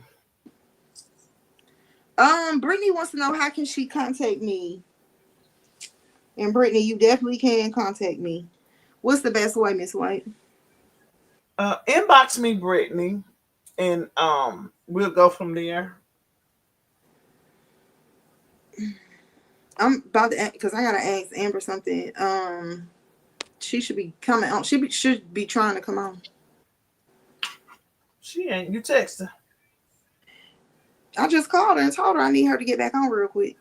S4: Brittany wants to know how can she contact me. And Brittany, you definitely can contact me. What's the best way, Miss White?
S1: Inbox me, Brittany, and we'll go from there.
S4: I'm about to, because I gotta ask Amber something. She should be coming on. Should be trying to come on.
S1: She ain't. You text her.
S4: I just called her and told her I need her to get back on real quick.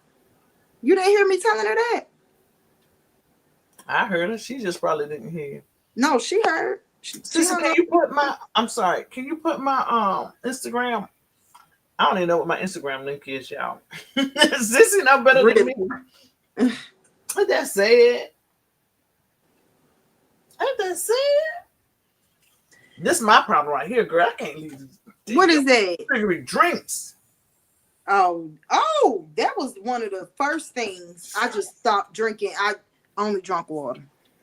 S4: You didn't hear me telling her that?
S1: I heard her. She just probably didn't hear you.
S4: No, she heard.
S1: Sister, can you put my? I'm sorry. Can you put my Instagram? I don't even know what my Instagram link is, y'all. Sissy know better than me. Ain't that sad? Ain't that sad? This is my problem right here, girl. I can't leave.
S4: What is that?
S1: Drinks.
S4: Oh, that was one of the first things I just stopped drinking. I only drank water.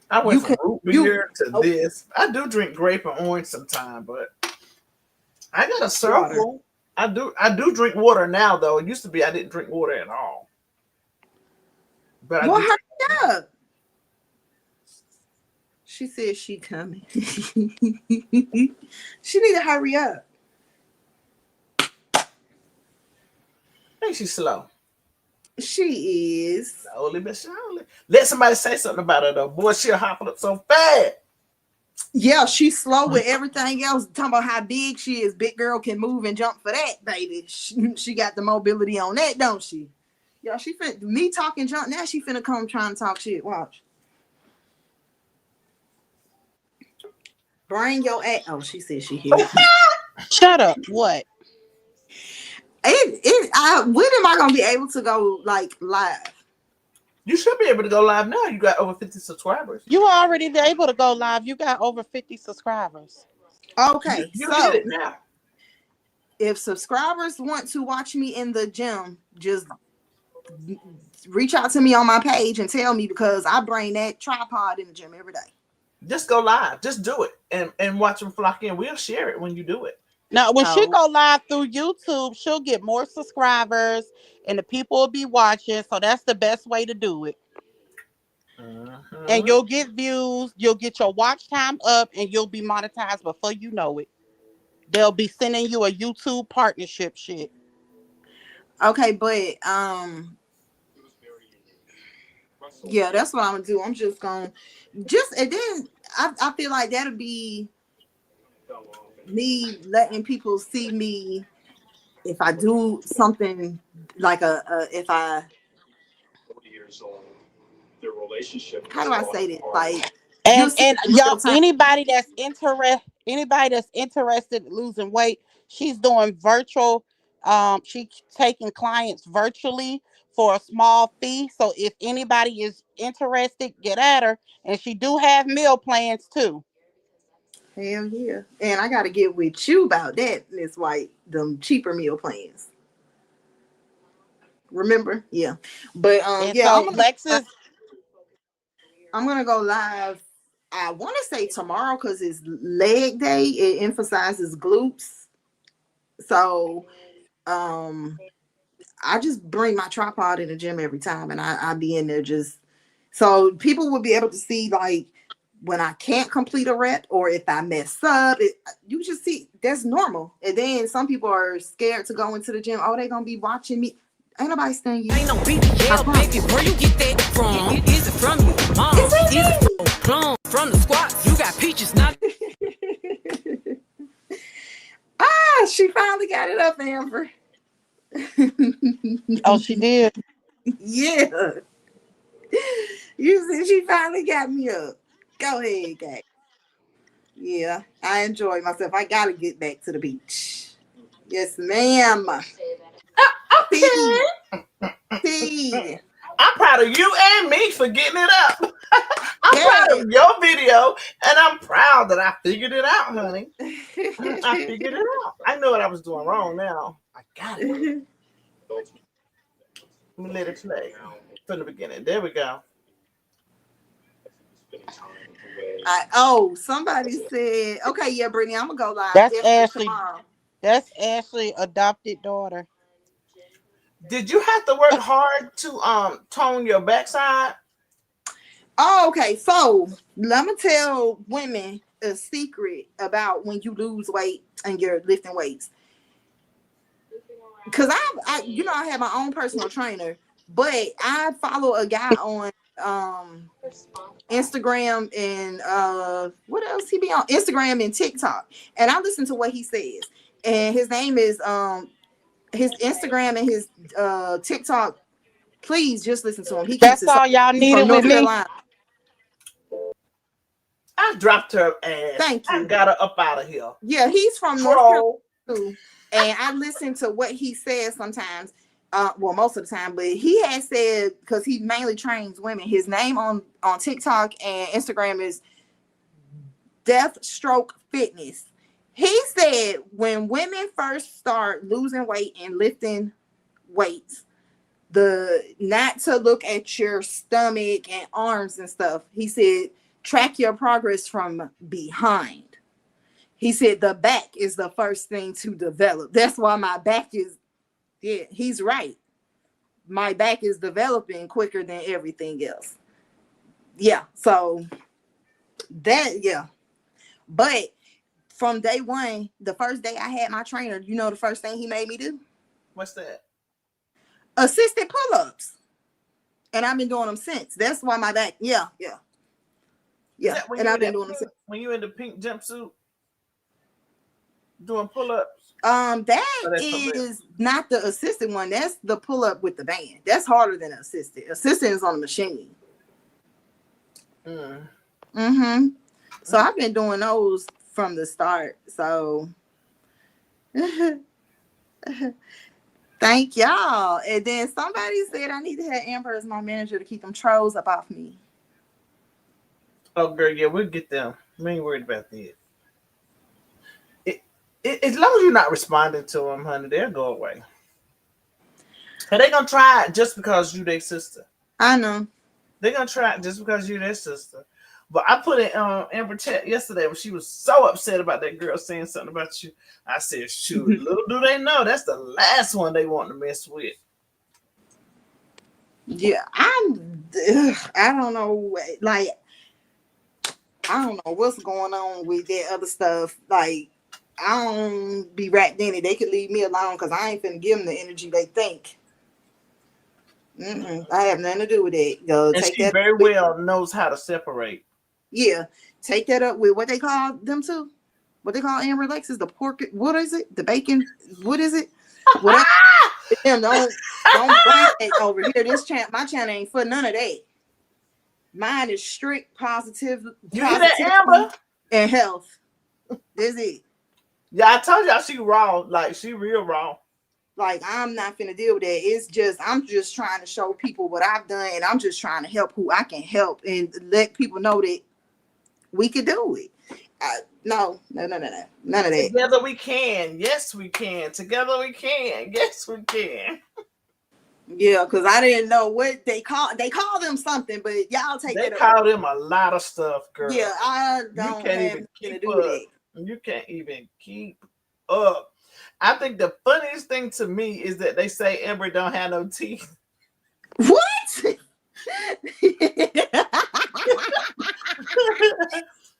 S1: I went from root beer to this. I do drink grape and orange sometimes, but I got a circle. I do drink water now, though. It used to be I didn't drink water at all. But
S4: well, hurry up. She said she coming. She need to hurry up.
S1: I think she's slow.
S4: She is.
S1: Slowly but surely. Let somebody say something about her, though. Boy, she'll hop up so fast.
S4: Yeah, she's slow with everything else. Talking about how big she is. Big girl can move and jump for that, baby. She got the mobility on that, don't she? Yeah, me talking jump. Now she finna come trying to talk shit. Watch. Bring your ass. Oh, she said she here.
S7: Shut up. What?
S4: When am I gonna be able to go like live?
S1: You should be able to go live now. You got over 50 subscribers.
S7: You are already able to go live. You got over 50 subscribers.
S4: Okay,
S1: you
S4: so
S1: get it now.
S4: if subscribers want to watch me in the gym, just reach out to me on my page and tell me, because I bring that tripod in the gym every day.
S1: Just go live. Just do it and watch them flock in. We'll share it when you do it.
S7: Now, when she go live through YouTube, she'll get more subscribers and the people will be watching. So that's the best way to do it. And you'll get views, you'll get your watch time up, and you'll be monetized before you know it. They'll be sending you a YouTube partnership shit.
S4: Okay, but yeah, that's what I'm gonna do. I'm just gonna and then I feel like that'll be me letting people see me if I do something like if I, how do I say this? Like,
S7: and y'all, anybody that's interested in losing weight, she's doing virtual. She's taking clients virtually for a small fee. So if anybody is interested, get at her. And she do have meal plans too.
S4: Hell yeah. And I gotta get with you about that, Miss White, them cheaper meal plans. Remember? Yeah. But yeah,
S7: so
S4: I'm gonna go live. I want to say tomorrow because it's leg day. It emphasizes glutes. So I just bring my tripod in the gym every time, and I be in there just so people will be able to see, like, when I can't complete a rep or if I mess up. You just see that's normal. And then some people are scared to go into the gym. Oh, they're gonna be watching me. Ain't nobody staying you.
S8: Ain't no BBL, baby. Where you get that from? Is it from you? Mom, is it plum from the squats? You got peaches, not.
S4: She finally got it up, Amber.
S7: Oh, she did.
S4: Yeah. You see, she finally got me up. Go ahead, guys. Yeah, I enjoy myself. I gotta get back to the beach. Yes, ma'am.
S1: Okay. I'm proud of you and me for getting it up. I'm proud of your video, and I'm proud that I figured it out, honey. I figured it out. I know what I was doing wrong now. I got it. Let me let it play from the beginning. There we go.
S4: Somebody said, okay, yeah, Brittany, I'm gonna go live.
S7: That's Ashley.
S4: Tomorrow.
S7: That's Ashley' adopted daughter.
S1: Did you have to work hard to tone your backside?
S4: Oh, okay. So let me tell women a secret about when you lose weight and you're lifting weights. Because I have my own personal trainer, but I follow a guy on Instagram and what else he be on? Instagram and TikTok. And I listen to what he says. And his name is his Instagram and his TikTok. Please just listen to him.
S7: That's all y'all needed with me.
S1: I dropped her ass.
S4: Thank you.
S1: I got her up out of here.
S4: Yeah, he's from North Carolina too. And I listen to what he says sometimes. Well, most of the time, but he has said, because he mainly trains women, his name on TikTok and Instagram is Deathstroke Fitness. He said when women first start losing weight and lifting weights, not to look at your stomach and arms and stuff. He said, track your progress from behind. He said the back is the first thing to develop. That's why my back is, yeah, he's right. My back is developing quicker than everything else. Yeah, so that, yeah. But from day one, the first day I had my trainer, you know the first thing he made me do?
S1: What's that?
S4: Assisted pull-ups. And I've been doing them since. That's why my back, yeah. And I've been doing them since.
S1: When you in the pink jumpsuit doing pull-ups?
S4: That is not the assisted one. That's the pull-up with the band. That's harder than assisted. Assisted is on the machine. Mm-hmm. So I've been doing those from the start. So thank y'all. And then somebody said I need to have Amber as my manager to keep them trolls up off me.
S1: Oh, girl, yeah, we'll get them. We ain't worried about that. As long as you're not responding to them, honey, they'll go away. And they're gonna try it just because you their sister.
S4: I know.
S1: They're gonna try it just because you their sister. But I put it Amber chat yesterday when she was so upset about that girl saying something about you. I said, shoot, little do they know that's the last one they want to mess with.
S4: Yeah, I don't know. Like, I don't know what's going on with that other stuff. Like, I don't be wrapped in it. They can leave me alone because I ain't finna give them the energy they think. I have nothing to do with it.
S1: And take she that very well knows how to separate. Yeah,
S4: take that up with what they call them too. What they call Amber Alexis, the pork. What is it? The bacon. What is it? Whatever. Don't bring that over here. This my channel ain't for none of that. Mine is strict positive.
S1: You hear that, Amber?
S4: And health. That's it.
S1: Yeah, I told y'all she raw. Like, she real raw.
S4: Like, I'm not finna deal with that. It's just, I'm just trying to show people what I've done, and I'm just trying to help who I can help and let people know that we can do it. No. None of that.
S1: Together we can. Yes, we can. Together we can. Yes, we can.
S4: Yeah, because I didn't know what they call them something, but y'all take
S1: they
S4: that.
S1: They call them a lot of stuff, girl.
S4: Yeah, I don't
S1: you can't
S4: have
S1: even keep
S4: to do
S1: up.
S4: that.
S1: You can't even keep up. I think the funniest thing to me is that they say Amber don't have no teeth.
S4: What?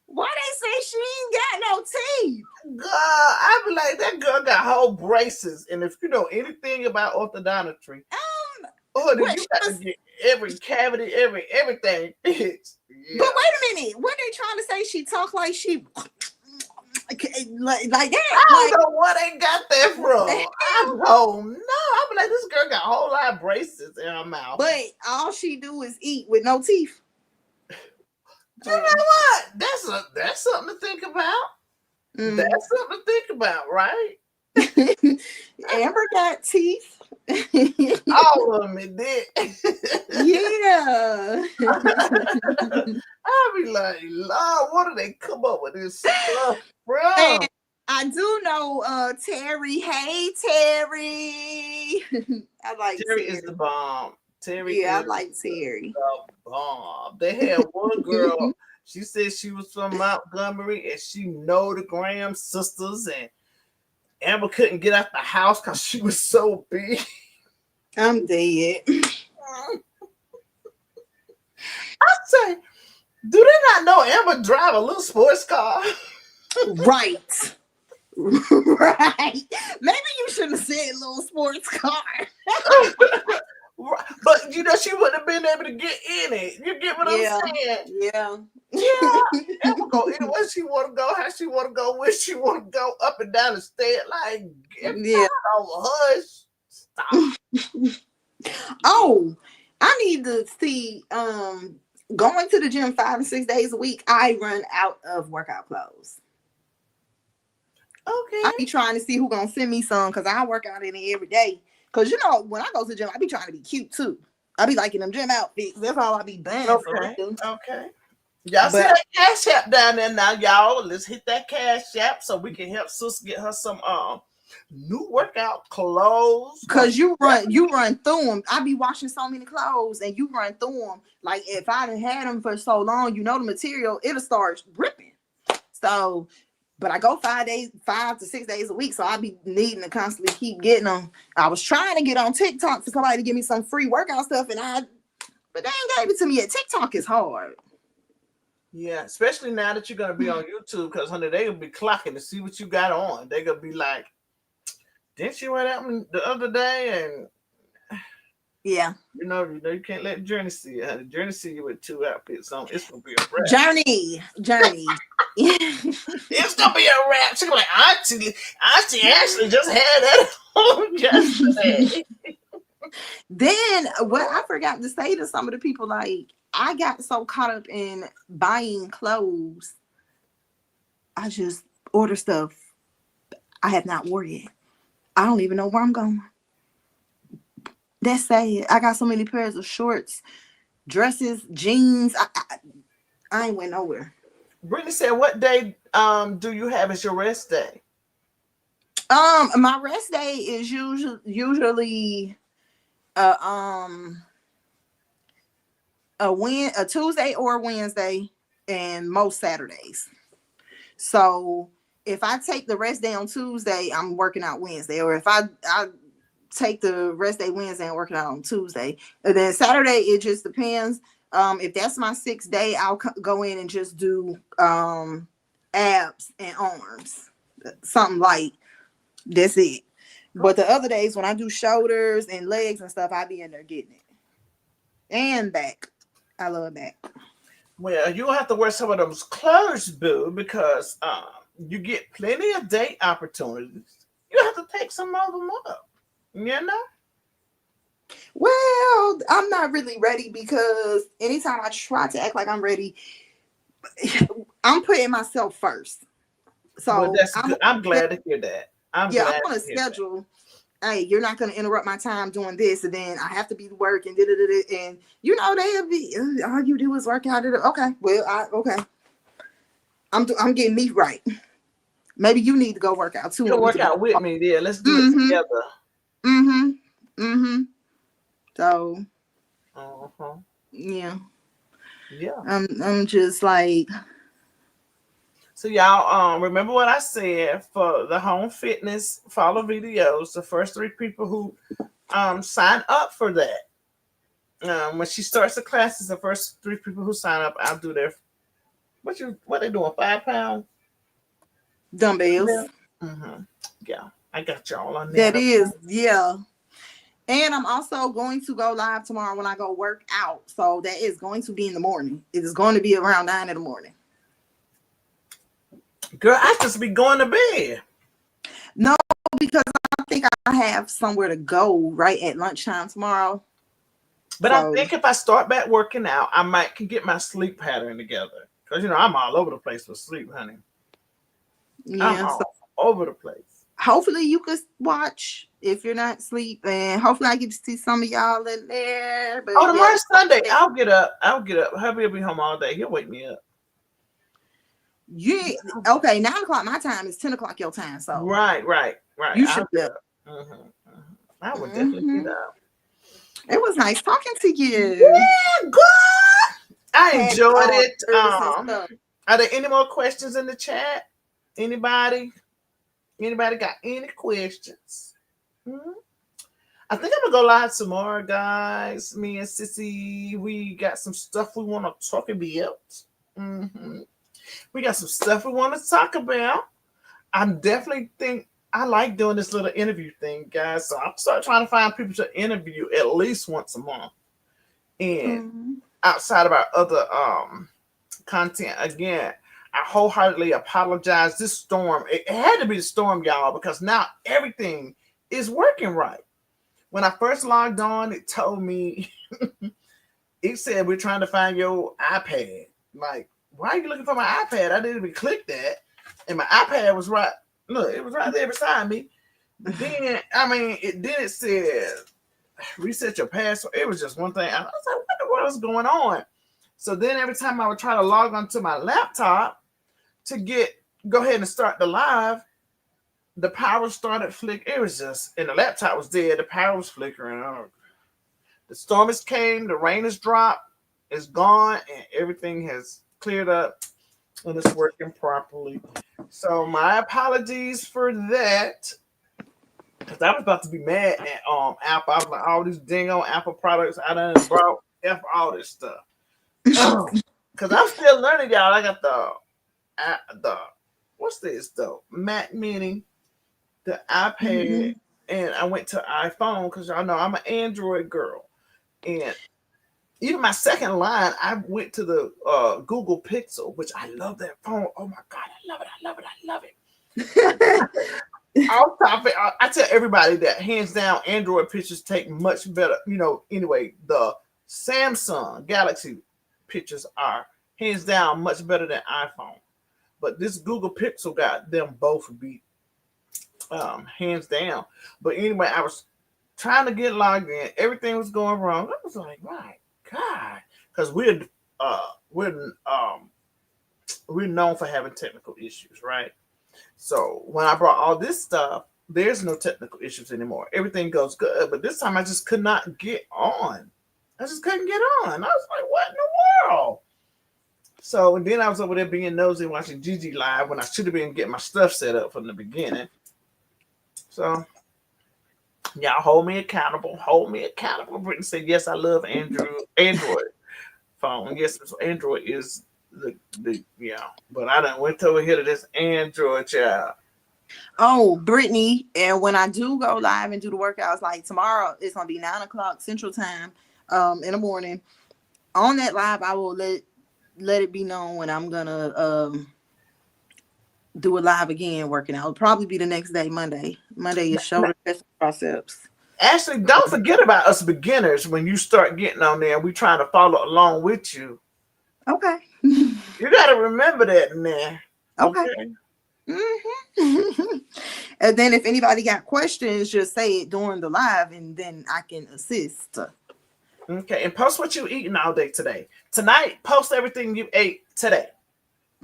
S4: Why they say she ain't got no teeth?
S1: Girl, I be like, that girl got whole braces. And if you know anything about orthodontics, you got to get every cavity, everything. Yeah.
S4: But wait a minute. What they trying to say? She talk like she like that.
S1: I don't know where they got that from. I don't know. I be like, this girl got a whole lot of braces in her mouth.
S4: But all she do is eat with no teeth.
S1: You know what? That's something to think about. That's something to think about, right?
S4: Amber got teeth.
S1: All of them it did.
S4: Yeah.
S1: I be like, Lord, what do they come up with this stuff, bro?
S4: And I do know Terry. Hey, Terry. I like
S1: Terry is the bomb. Terry,
S4: yeah, I like Terry.
S1: The bomb. They had one girl. She said she was from Montgomery, and she know the Graham sisters, and Amber couldn't get out the house because she was so big.
S4: I'm dead.
S1: I say, do they not know Amber drive a little sports car?
S4: Right. Right. Maybe you shouldn't have said little sports car.
S1: But you know, she wouldn't have been able to get in it. You get what I'm saying?
S4: Yeah.
S1: Amber go anywhere she want to go, how she want to go, where she want to go, up and down the stairs. Like, hush, stop.
S4: Oh, I need to see. Going to the gym 5 and 6 days a week, I run out of workout clothes.
S1: Okay.
S4: I be trying to see who gonna send me some because I work out in it every day. Cause you know when I go to the gym, I be trying to be cute too. I be liking them gym outfits. That's all I be buying.
S1: Okay. Y'all see that Cash App down there now, y'all. Let's hit that Cash App so we can help sis get her some new workout clothes.
S4: Cause you run through them. I be washing so many clothes, and you run through them. Like if I done had them for so long, you know the material it'll start ripping. So. But I go 5 to 6 days a week, so I be needing to constantly keep getting them. I was trying to get on TikTok for somebody to give me some free workout stuff, but they ain't gave it to me yet. TikTok is hard.
S1: Yeah, especially now that you're gonna be on YouTube, because honey, they gonna be clocking to see what you got on. They gonna be like, "Didn't you wear that one the other day?" And
S4: yeah,
S1: you know, you can't let Journey see it. Honey. Journey see you with 2 outfits on. It's gonna be a wrap. Journey. It's gonna be a wrap. She's gonna be like, Auntie actually just had that on yesterday.
S4: Then what I forgot to say to some of the people, like I got so caught up in buying clothes, I just order stuff I have not worn yet. I don't even know where I'm going. That's sad. I got so many pairs of shorts, dresses, jeans. I ain't went nowhere.
S1: Brittany said, what day do you have as your rest day?
S4: My rest day is usually a Tuesday or Wednesday, and most Saturdays. So if I take the rest day on Tuesday, I'm working out Wednesday, or if I take the rest day Wednesday and working out on Tuesday, and then Saturday it just depends. If that's my 6th day, I'll go in and just do abs and arms, something light. That's it. But the other days when I do shoulders and legs and stuff, I be in there getting it. And back. I love back.
S1: Well, you'll have to wear some of those clothes, boo, because you get plenty of date opportunities. You have to take some of them up. You know?
S4: Well, I'm not really ready, because anytime I try to act like I'm ready, I'm putting myself first. So
S1: well, that's good. I'm glad to hear that. I'm on
S4: a schedule. Hey, you're not going to interrupt my time doing this, and then I have to be to work, and and they'll be, all you do is work out. Okay, well, okay. I'm getting me right. Maybe you need to go work out too.
S1: You work out with me, yeah. Let's do it together.
S4: So, yeah. I'm just like.
S1: So y'all, remember what I said for the home fitness follow videos. The first 3 people who sign up for that. When she starts the classes, the first 3 people who sign up, I'll do their. What they doing? 5 pound
S4: dumbbells.
S1: Yeah, I got y'all on there.
S4: That is, yeah. And I'm also going to go live tomorrow when I go work out. So that is going to be in the morning. It is going to be around 9 in the morning.
S1: Girl, I just be going to bed.
S4: No, because I think I have somewhere to go right at lunchtime tomorrow.
S1: But I think if I start back working out, I can get my sleep pattern together. Because, I'm all over the place with sleep, honey.
S4: Yeah,
S1: I'm all over the place.
S4: Hopefully you could watch if you're not asleep, and hopefully I get to see some of y'all in there. But
S1: tomorrow's Sunday. I'll get up. Hubby will be home all day. He'll wake me up.
S4: Yeah. Okay. 9 o'clock my time is 10 o'clock your time. So
S1: right.
S4: You should be up.
S1: I would definitely get up.
S4: It was nice talking to you.
S1: Yeah, good. I enjoyed it. Are there any more questions in the chat? Anybody got any questions? I think I'm gonna go live tomorrow, guys. Me and Sissy, we got some stuff we want to talk about. We got some stuff we want to talk about. I definitely think I like doing this little interview thing, guys. So I'm start trying to find people to interview at least once a month. And outside of our other content, again, I wholeheartedly apologize. This storm, it had to be the storm, y'all, because now everything is working right. When I first logged on, it told me, it said, we're trying to find your iPad. Like, why are you looking for my iPad? I didn't even click that. And my iPad was right. Look, it was right there beside me. Then, it said, reset your password. It was just one thing. I was like, what the world is going on? So then every time I would try to log onto my laptop to go ahead and start the live, the power started flickering. It was just, and the laptop was dead. The power was flickering. The storm has came. The rain has dropped. It's gone. And everything has cleared up. And it's working properly. So my apologies for that. Because I was about to be mad at Apple. I was like, all these dang on Apple products I done brought F all this stuff. Because I'm still learning, y'all. I got the what's this though? Mac Mini, the iPad, and I went to iPhone because y'all know I'm an Android girl. And even my second line, I went to the Google Pixel, which I love that phone. Oh my God, I love it. Off topic, I tell everybody that hands down, Android pictures take much better. Anyway, the Samsung Galaxy pictures are hands down much better than iPhone. But this Google Pixel got them both beat, hands down. But anyway, I was trying to get logged in. Everything was going wrong. I was like, my God, because we're known for having technical issues, right? So when I brought all this stuff, there's no technical issues anymore. Everything goes good. But this time I just could not get on. I just couldn't get on. I was like, what in the world? So and then I was over there being nosy watching Gigi live when I should have been getting my stuff set up from the beginning. So y'all hold me accountable. Hold me accountable. Brittany said, yes, I love Android phone. Yes, Android is the but I done went over here to this Android child.
S4: Oh, Brittany, and when I do go live and do the workouts, like tomorrow, it's gonna be 9:00 Central Time, in the morning. On that live, I will let it be known when I'm gonna do a live again working out. It'll probably be the next day, Monday. Monday is shoulder, chest, triceps.
S1: Ashley, don't forget about us beginners when you start getting on there. We trying to follow along with you.
S4: Okay.
S1: You got to remember that in there.
S4: Okay. Mm-hmm. And then if anybody got questions, just say it during the live and then I can assist.
S1: Okay. And post what you eating all day today. Tonight, post everything you ate today.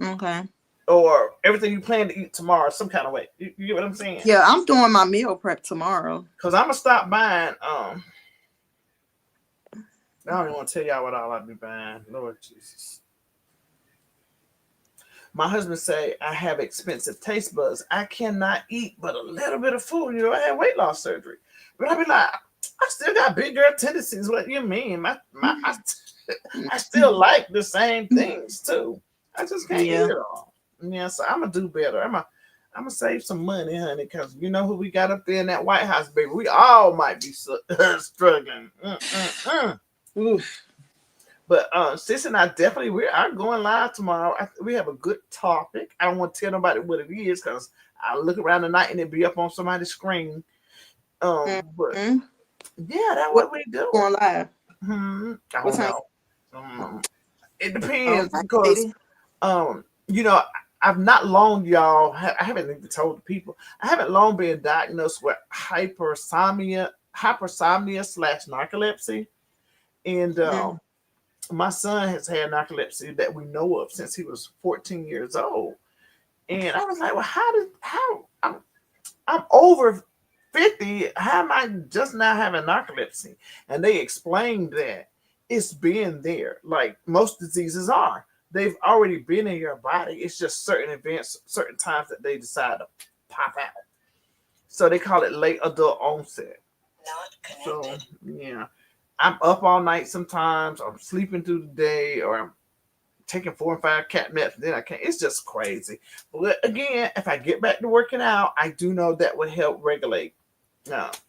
S4: Okay.
S1: Or everything you plan to eat tomorrow, some kind of way. You get what I'm saying?
S4: Yeah, I'm doing my meal prep tomorrow.
S1: Because I'm going to stop buying. I don't even want to tell y'all what all I be buying. Lord Jesus. My husband say I have expensive taste buds. I cannot eat but a little bit of food. You know, I had weight loss surgery. But I be like, I still got big girl tendencies. What you mean? I still like the same things too. I just can't eat it all. Yeah, so I'm gonna do better. I'm gonna save some money, honey, because you know who we got up there in that White House, baby. We all might be struggling. Oof. But sis and I definitely we are going live tomorrow. We have a good topic. I don't want to tell nobody what it is because I look around tonight and it be up on somebody's screen. But yeah, that's what we do.
S4: Going live.
S1: I don't know. It depends because you know, I've not long, y'all. I haven't even told the people. I haven't long been diagnosed with hypersomnia / narcolepsy, and my son has had narcolepsy that we know of since he was 14 years old. And I was like, well, I'm over 50. How am I just now having narcolepsy? And they explained that it's been there, like most diseases are. They've already been in your body. It's just certain events, certain times that they decide to pop out. So they call it late adult onset.
S2: Not connected.
S1: So yeah, I'm up all night sometimes. I'm sleeping through the day, or I'm taking 4 and 5 cat naps. Then I can't. It's just crazy. But again, if I get back to working out, I do know that would help regulate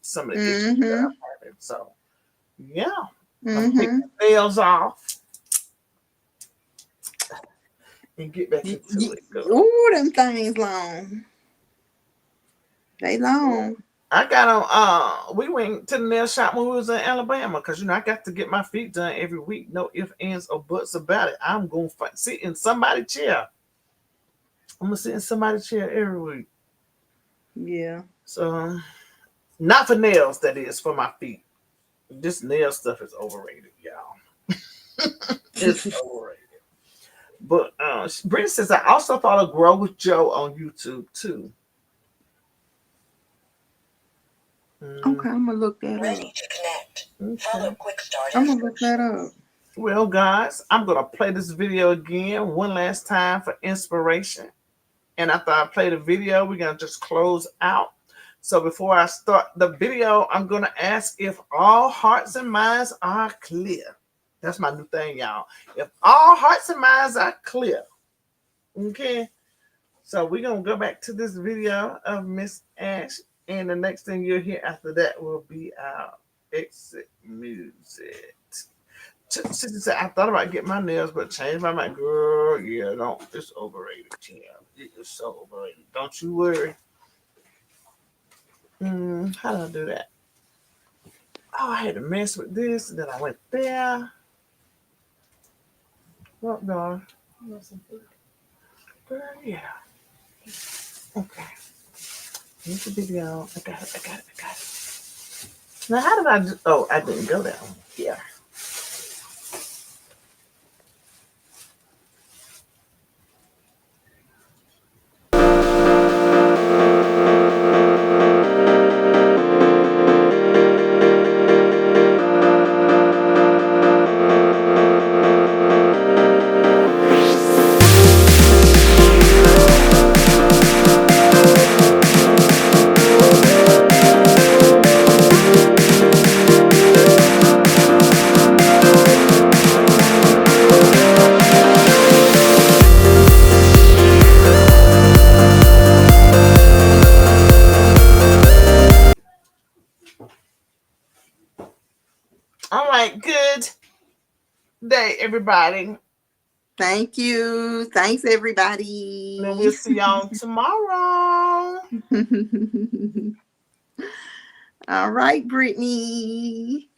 S1: some of the issues that I'm having. So yeah, I'm taking the nails off. And get back into it.
S4: Ooh, them things long. They long.
S1: I got on. We went to the nail shop when we was in Alabama because I got to get my feet done every week. No ifs, ands, or buts about it. I'm gonna sit in somebody's chair. I'm gonna sit in somebody's chair every week.
S4: Yeah.
S1: So, not for nails. That is for my feet. This nail stuff is overrated, y'all. It's overrated. But Brittany says, I also follow Grow with Joe on YouTube too.
S4: Okay, I'm gonna look that
S2: Ready
S4: up.
S2: to connect. Follow quick start
S4: I'm gonna look that up.
S1: Well, guys, I'm gonna play this video again one last time for inspiration. And after I play the video, we're gonna just close out. So before I start the video, I'm gonna ask if all hearts and minds are clear. That's my new thing, y'all. If all hearts and minds are clear, okay? So we're going to go back to this video of Miss Ash, and the next thing you'll hear after that will be our exit music. She said, I thought about getting my nails, but changed my mind. Girl, yeah, don't. It's overrated, yeah. It is so overrated. Don't you worry. How do I do that? Oh, I had to mess with this, and then I went there. Well, no. Yeah. Okay. Here's the video. I got it. Now, how did I do? Oh, I didn't go down. Yeah. day, everybody.
S4: Thank you. Thanks, everybody.
S1: And then we'll see y'all tomorrow.
S4: All right, Brittany.